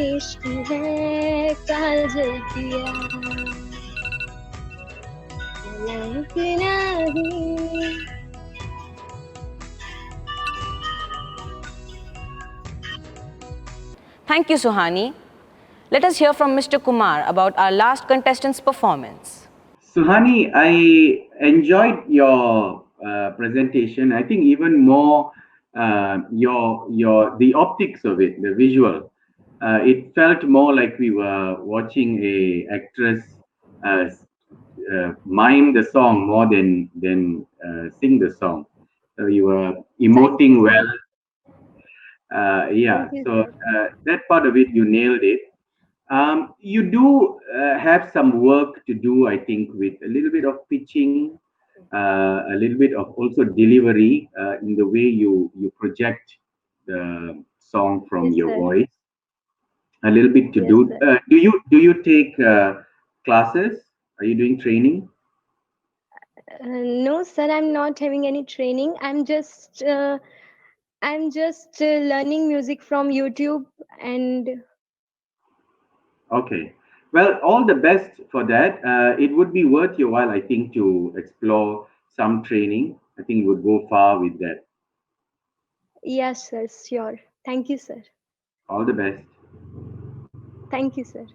S9: इश्क है काजल पिया कलंक नहीं
S6: Thank you, Suhani. Let us hear from Mr. Kumar about our last contestant's performance.
S3: Suhani, I enjoyed your presentation. I think even more the optics of it, the visual. It felt more like we were watching a actress mime the song more than sing the song. So you were emoting well. Yeah, so that part of it, you nailed it. You do have some work to do, I think, with a little bit of pitching, a little bit of also delivery in the way you project the song from
S10: Yes,
S3: your
S10: sir.
S3: voice. A little bit to
S10: Yes,
S3: do.
S10: sir.
S3: Do you take classes? Are you doing training?
S10: No, sir, I'm not having any training. I'm just learning music from YouTube and
S3: Okay. Well, all the best for that. It would be worth your while, I think, to explore some training. I think you would go far with that.
S10: yes, sir, sure. Thank you, sir.
S3: All the best.
S10: Thank you, sir.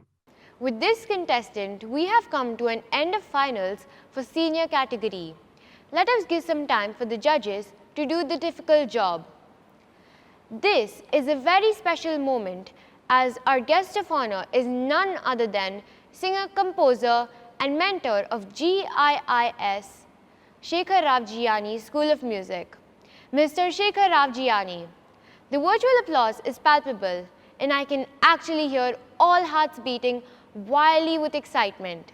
S1: With this contestant, we have come to an end of finals for senior category. Let us give some time for the judges to do the difficult job. This is a very special moment as our guest of honor is none other than singer, composer and mentor of GIIS, Shekhar Ravjiani School of Music. Mr. Shekhar Ravjiani. The virtual applause is palpable and I can actually hear all hearts beating wildly with excitement.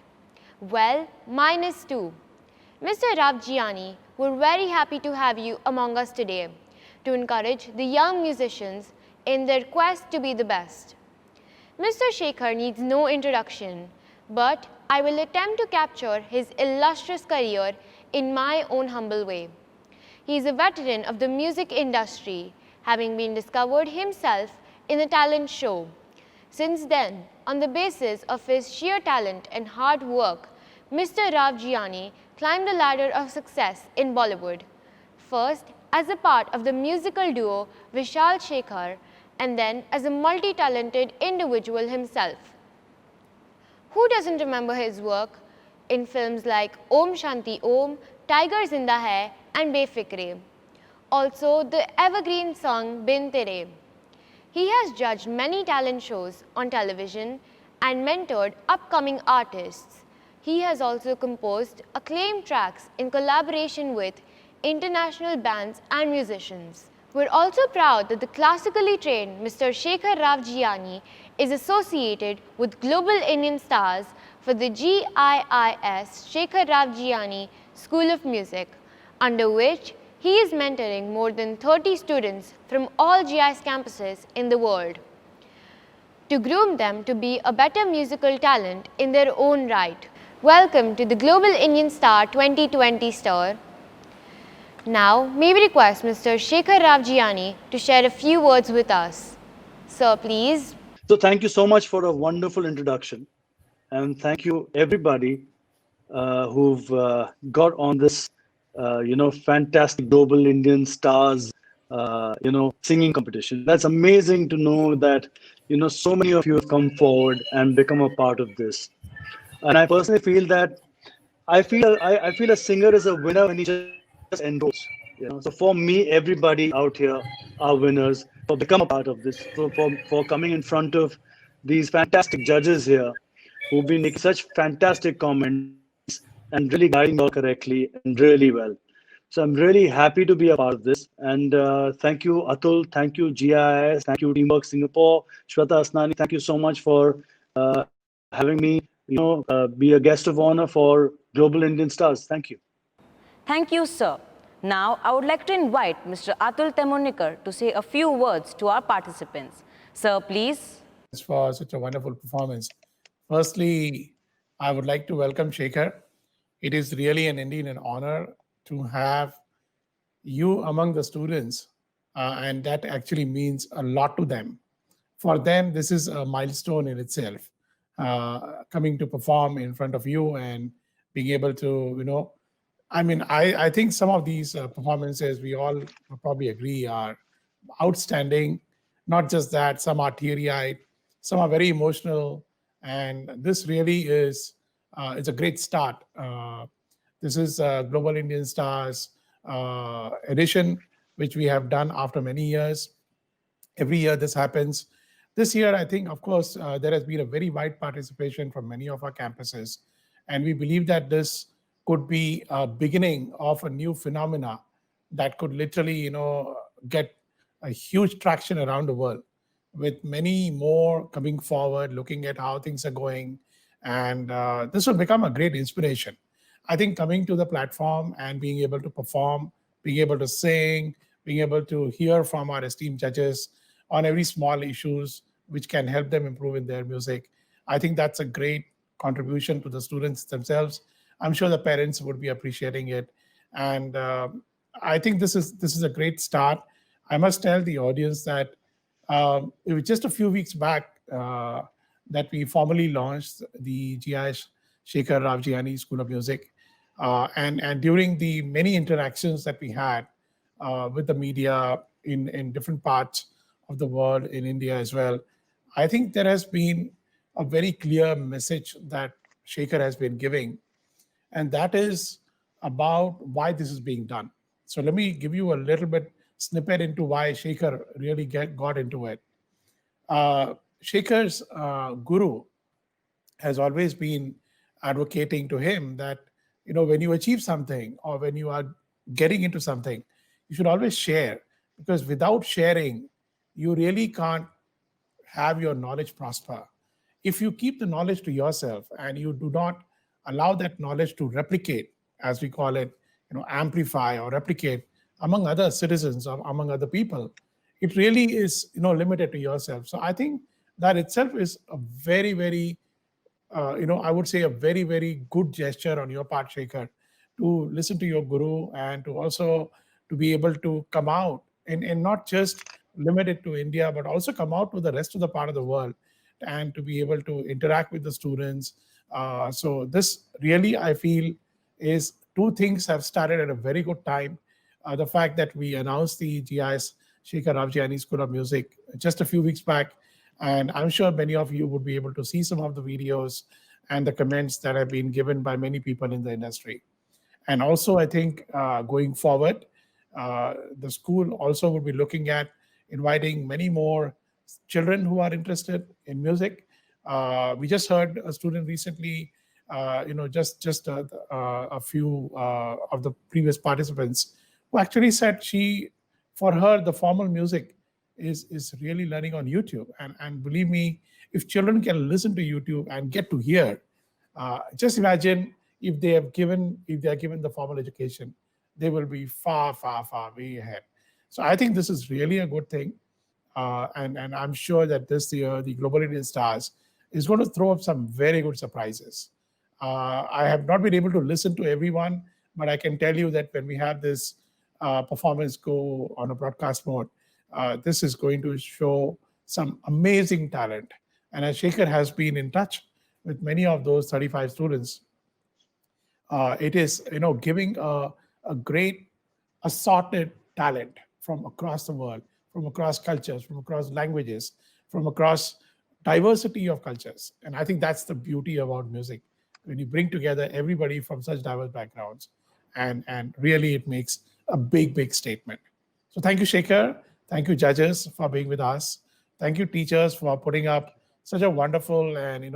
S1: Well, mine is too. Mr. Ravjiani, we're very happy to have you among us today to encourage the young musicians in their quest to be the best. Mr. Shekhar needs no introduction, but I will attempt to capture his illustrious career in my own humble way. He is a veteran of the music industry, having been discovered himself in a talent show. Since then, on the basis of his sheer talent and hard work, Mr. Ravjiani climbed the ladder of success in Bollywood. First, as a part of the musical duo Vishal Shekhar, and then as a multi-talented individual himself. Who doesn't remember his work in films like Om Shanti Om, Tiger Zinda Hai and Befikre. Also the evergreen song Bin Tere. He has judged many talent shows on television and mentored upcoming artists. He has also composed acclaimed tracks in collaboration with international bands and musicians. We're also proud that the classically trained Mr. Shekhar Ravjiani is associated with Global Indian Stars for the GIIS Shekhar Ravjiani School of Music, under which he is mentoring more than 30 students from all GIS campuses in the world to groom them to be a better musical talent in their own right. Welcome to the Global Indian Star 2020 Star. Now, may we request Mr. Shekhar Ravjiani to share a few words with us. Sir, please.
S12: So thank you so much for a wonderful introduction. And thank you everybody who've got on this, fantastic Global Indian Stars, singing competition. That's amazing to know that, so many of you have come forward and become a part of this. And I personally feel that I feel a singer is a winner when he just enrolls. So for me, everybody out here are winners for become a part of this, for coming in front of these fantastic judges here who've been making such fantastic comments and really guiding you all correctly and really well. So I'm really happy to be a part of this. And thank you, Atul. Thank you, GIS. Thank you, Teamwork Singapore. Shweta Asnani, thank you so much for having me, be a guest of honor for Global Indian Stars. Thank you.
S6: Thank you, sir. Now, I would like to invite Mr. Atul Temonikar to say a few words to our participants. Sir, please.
S13: For such a wonderful performance. Firstly, I would like to welcome Shekhar. It is really indeed an honor to have you among the students, and that actually means a lot to them. For them, this is a milestone in itself, coming to perform in front of you and being able to, I think some of these performances, we all probably agree, are outstanding. Not just that, some are teary-eyed, some are very emotional, and this really is it's a great start. This is Global Indian Stars edition, which we have done after many years. Every year this happens. This year, I think, of course, there has been a very wide participation from many of our campuses, and we believe that this could be a beginning of a new phenomena that could literally, get a huge traction around the world. with many more coming forward, looking at how things are going. And this will become a great inspiration. I think coming to the platform and being able to perform, being able to sing, being able to hear from our esteemed judges on every small issues which can help them improve in their music. I think that's a great contribution to the students themselves. I'm sure the parents would be appreciating it, and I think this is a great start. I must tell the audience that it was just a few weeks back that we formally launched the GIS Shekhar Ravjiani School of Music, and during the many interactions that we had with the media in different parts of the world, in India as well, I think there has been a very clear message that Shekhar has been giving, and that is about why this is being done. So let me give you a little bit snippet into why Shekhar really got into it. Shekhar's guru has always been advocating to him that, when you achieve something or when you are getting into something, you should always share, because without sharing, you really can't have your knowledge prosper. If you keep the knowledge to yourself and you do not allow that knowledge to replicate, as we call it, amplify or replicate among other citizens or among other people, it really is, limited to yourself. So I think that itself is a very, very, I would say a very, very good gesture on your part, Shekhar, to listen to your guru and to also to be able to come out and not just limit it to India, but also come out to the rest of the part of the world and to be able to interact with the students. So this really, I feel, is two things have started at a very good time. The fact that we announced the GIS Shekhar Ravjiani School of Music just a few weeks back, and I'm sure many of you would be able to see some of the videos and the comments that have been given by many people in the industry. And also, I think going forward, the school also would be looking at inviting many more children who are interested in music. We just heard a student recently, just a few of the previous participants who actually said for her, the formal music is really learning on YouTube. And believe me, if children can listen to YouTube and get to hear, just imagine if they are given the formal education, they will be far, far, far way ahead. So I think this is really a good thing. And I'm sure that this year, the Global Indian Stars is going to throw up some very good surprises. I have not been able to listen to everyone, but I can tell you that when we have this performance go on a broadcast mode, this is going to show some amazing talent. And as Shekhar has been in touch with many of those 35 students, it is giving a great assorted talent from across the world, from across cultures, from across languages, from across diversity of cultures. And I think that's the beauty about music, when you bring together everybody from such diverse backgrounds, and really it makes a big, big statement. So thank you, Shekhar. Thank you, judges, for being with us. Thank you, teachers, for putting up such a wonderful and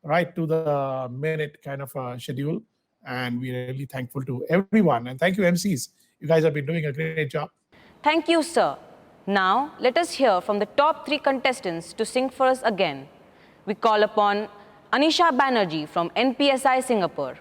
S13: right to the minute kind of a schedule. And we're really thankful to everyone. And thank you, MCs. You guys have been doing a great job.
S6: Thank you, sir. Now, let us hear from the top 3 contestants to sing for us again. We call upon Anisha Banerjee from NPSI Singapore.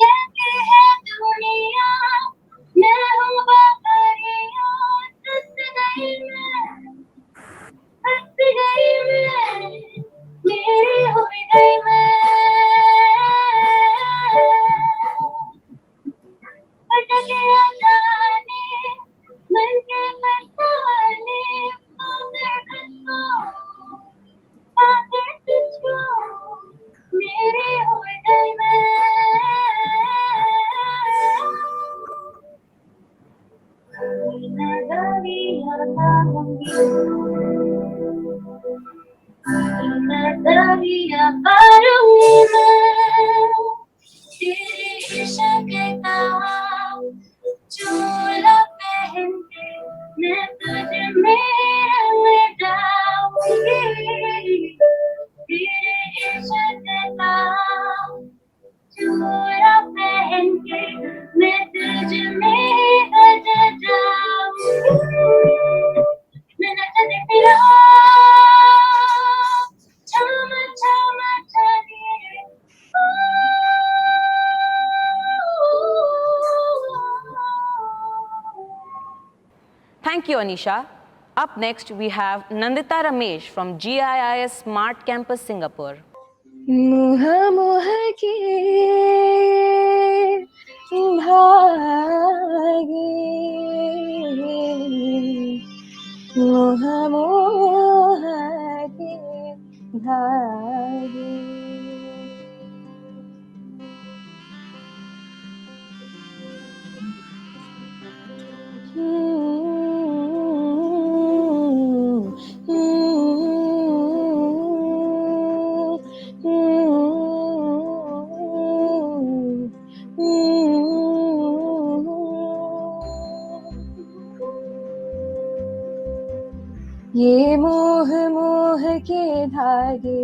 S10: कहती है दुनिया मैं हूँ बाहरिया, हंस गई मैं, मेरी हो गई मैं, अटक गया जाने मन के फसाने, पाकर तुझको मेरी हो गई मैं। नजरिया पारूंगी मैं, तेरे इश्क का चोला पहन के मैं तुझ में रंग जाऊंगी, तेरे इश्क का चोला पहन के मैं तुझ में रंग जाऊंगी, मैं नचती रहूं छम छम छाने।
S6: Thank you, Anisha. Up next, we have Nandita Ramesh from GIIS Smart Campus, Singapore.
S9: मुह मुह के भागे, मुह मुह के भागे, ये मोह मोह के धागे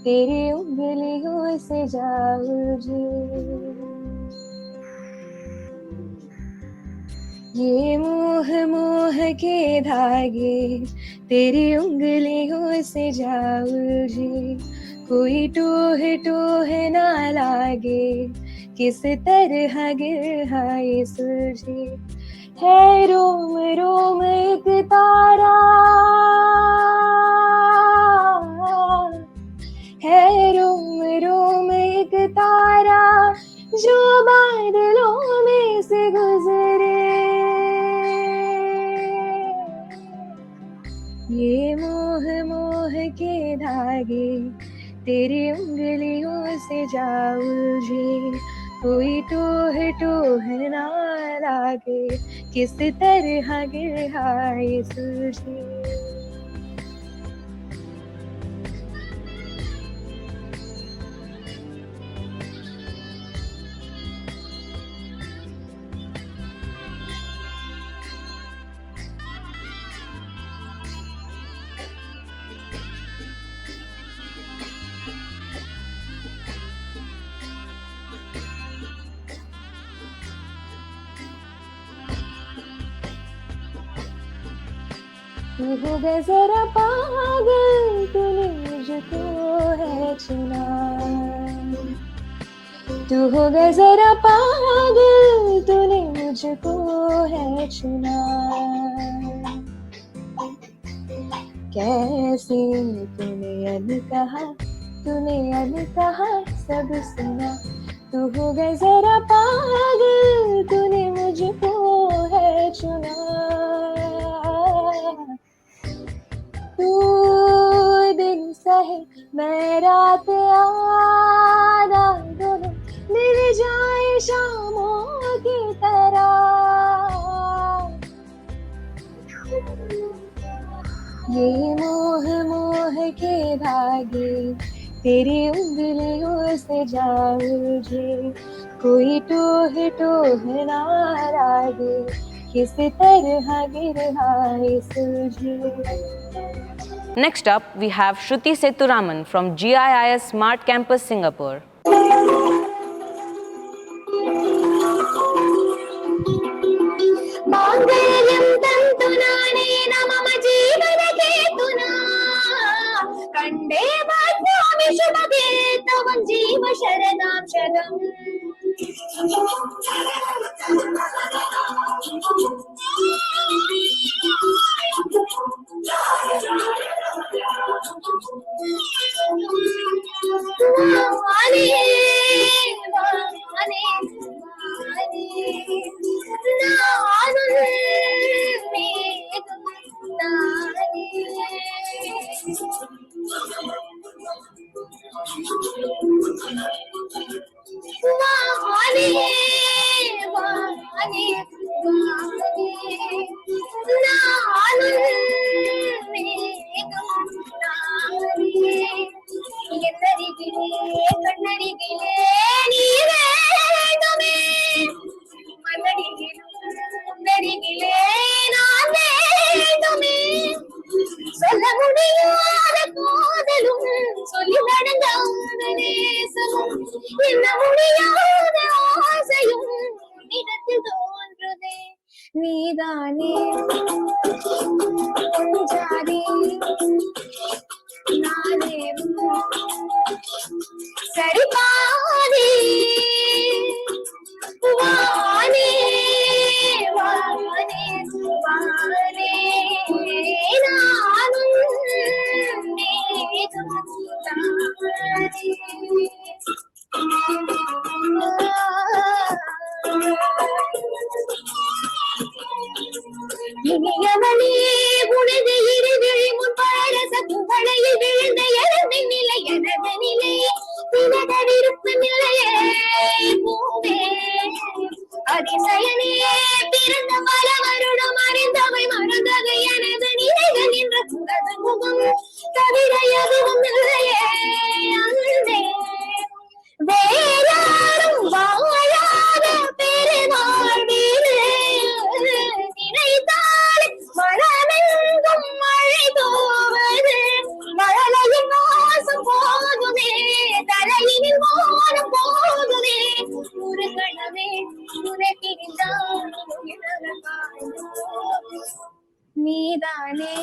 S9: तेरी उंगलियों से जा उलझे, ये मोह मोह के धागे तेरी उंगलियों से जा उलझे, कोई टोह टोह ना लागे, किस तरह गिरहाए सुलझे, है रोम रोम एक तारा, है रोम रोम एक तारा जो बादलों में से गुजरे, ये मोह मोह के धागे तेरी उंगलियों से जा उलझे, कोई टोह टोह ना लागे, किस तरह गिरहाए सुलझे। तू हो गए जरा पागल, तूने मुझको है चुना, तू हो गए जरा पागल, तूने मुझको है चुना, कैसे तूने अनकहा सब सुना, तू हो गए जरा पागल, तूने मुझको है चुना, तू दिन सहे मैं रात आना, दोनों मिल जाए शामों की तरह, ये मोह मोह के धागे तेरी उंगलियों से जा उलझे, कोई टोह टोह ना लागे, किस तरह गिरहाए सुलझे।
S6: Next up, we have Shruti Seturaman from GIIS Smart Campus, Singapore.
S10: माङ्गल्यं तन्तुनानेन मम जीवनहेतुना कण्ठे बध्नामि शुभगे त्वं जीव शरदां शतम् वाणी वाणी கண்ணடிகளே நீ வேண்டுமே மன்னடிகளே நான் வேண்டுமே சொல்ல முடியாத காதலும் சொல்லி நடந்தாத நேசமும் என்ன முடியாத ஆசையும் இடத்தில் தோன்றுதே நீதானே ஜாதி நானே சரி பாதி வானே வானே வானே நானும் மேகம் இனியவனே உனது இருவிழி முன் பழரச குவளையில் விழுந்த எனது நிலை எனது நிலை தினதவிருப்பு நிலையே பூவே அதிசயனே பிறந்த பல வருடம் அறிந்தவை மறந்தவை எனது நிலைகள் என்ற புகழ் முகம் தவிர எதுவும் இல்லையே அன்பே வேறாரும் வாழாத பெருமாள் வீடு நினைத்தாலே மனமெங்கும் மழை தோவது மழலையின் வாசம் போகுமே தலையினில் மோனம் போகுமே ஒரு கணமே உனக்கிருந்தான் நீதானே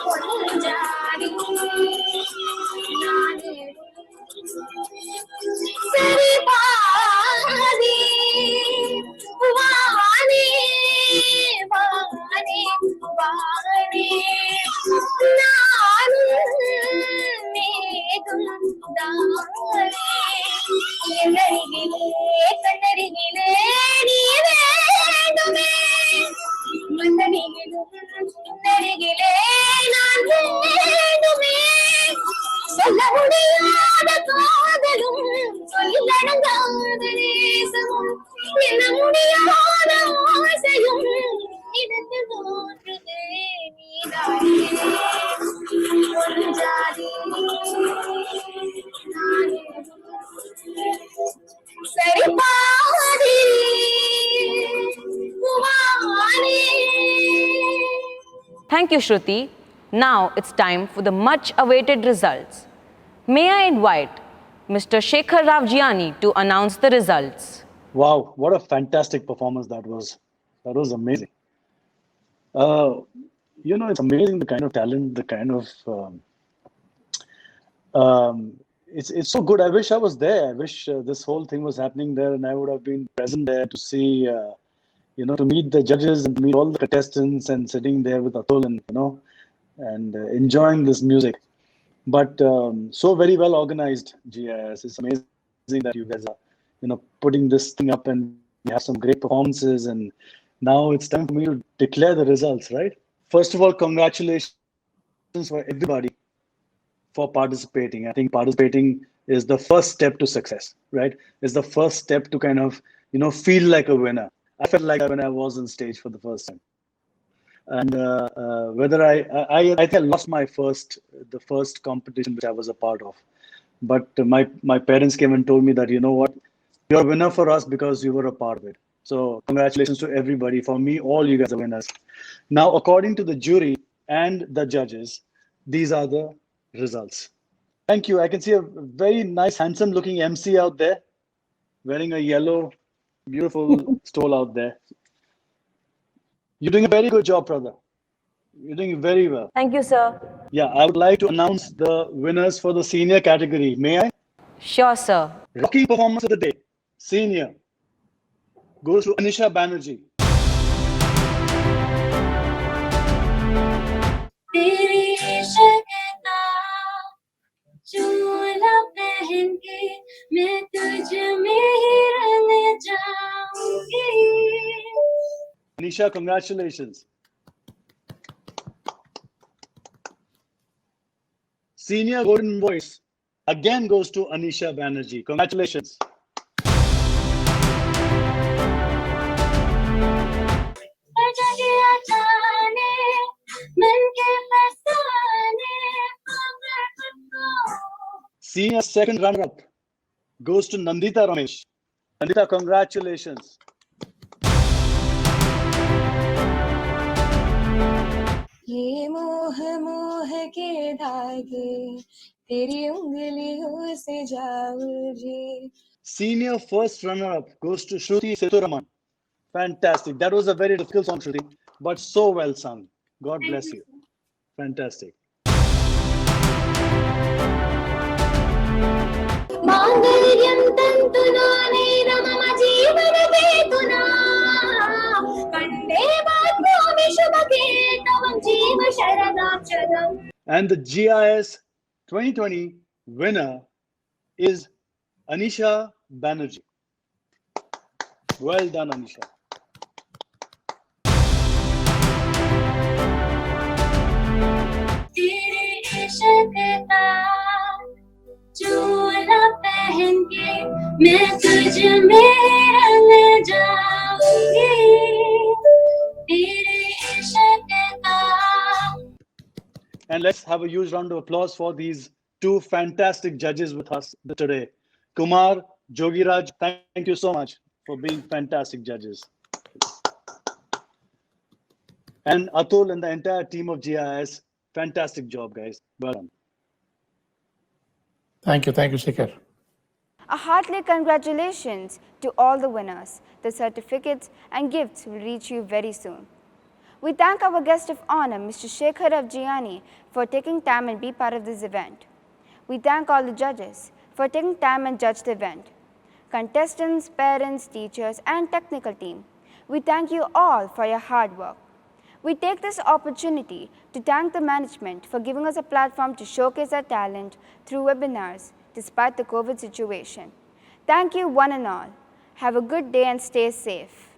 S10: பொன்ஜாதி நானே சரி பாதி வானே வானே வானே நானும் மேகம் தானே என்னருகிலே கண்ணருகிலே நீ வேண்டுமே மன்னனிலும் நருகிலே நான் வேண்டுமே சொல்ல முடியாத காதலும் சொல்லி நடந்தாத நேசமும் என்ன முடியாத ஆசையும் இடத்து தோன்றுதே நீதானே ஒரு ஜாதி நானே சரி பாதி வானே.
S6: Thank you, Shruti. Now it's time for the much awaited results. May I invite Mr. Shekhar Ravjiani to announce the results.
S12: Wow, what a fantastic performance that was. That was amazing. It's amazing the kind of talent, the kind of it's so good. I wish I was there. I wish this whole thing was happening there and I would have been present there to see to meet the judges and to meet all the contestants and sitting there with Atul and enjoying this music. But so very well organized, GIS. It's amazing that you guys are, putting this thing up and we have some great performances. And now it's time for me to declare the results, right? First of all, congratulations for everybody for participating. I think participating is the first step to success, right? It's the first step to kind of, feel like a winner. I felt like that when I was on stage for the first time. And whether I think I lost the first competition which I was a part of. But my parents came and told me that, you know what, you're a winner for us because you were a part of it. So congratulations to everybody. For me, all you guys are winners. Now, according to the jury and the judges, these are the results. Thank you. I can see a very nice, handsome looking MC out there wearing a yellow, beautiful stole out there. You're doing a very good job, brother. You're doing very well.
S6: Thank you, sir.
S12: Yeah, I would like to announce the winners for the senior category. May I?
S6: Sure, sir.
S12: Rocking performance of the day, senior, goes to Anisha Banerjee.
S7: तेरी शक्ता चोला पहन के मैं तुझ में ही रंग जाऊंगी.
S12: Anisha, congratulations. Senior Golden Voice again goes to Anisha Banerjee. Congratulations. Senior second runner-up goes to Nandita Ramesh. Nandita, congratulations.
S9: ये मोह मोह के धागे तेरी उंगलियों से जा उलझे.
S12: Senior first runner-up goes to Shruti Seturaman. Fantastic. That was a very difficult song, Shruti, but so well sung. God bless you. Fantastic.
S7: मांगल्यं तन्तुनानेन मम जीवनहेतुना कण्ठे बध्नामि शुभगे तव जीव शरदाक्षरम्.
S12: And the GIS 2020 winner is Anisha Banerjee. Well done, Anisha.
S7: तेरे इश्क का चोला पहन के मैं तुझ में रंग जाऊंगी. तेरे इश्क का.
S12: And let's have a huge round of applause for these two fantastic judges with us today. Kumar, Jogiraj, thank you so much for being fantastic judges. And Atul and the entire team of GIS, fantastic job, guys. Well done.
S13: Thank you, Shekhar.
S4: A hearty congratulations to all the winners. The certificates and gifts will reach you very soon. We thank our guest of honor, Mr. Shekhar Afgiani, for taking time and be part of this event. We thank all the judges for taking time and judge the event. Contestants, parents, teachers, and technical team, we thank you all for your hard work. We take this opportunity to thank the management for giving us a platform to showcase our talent through webinars despite the COVID situation. Thank you one and all. Have a good day and stay safe.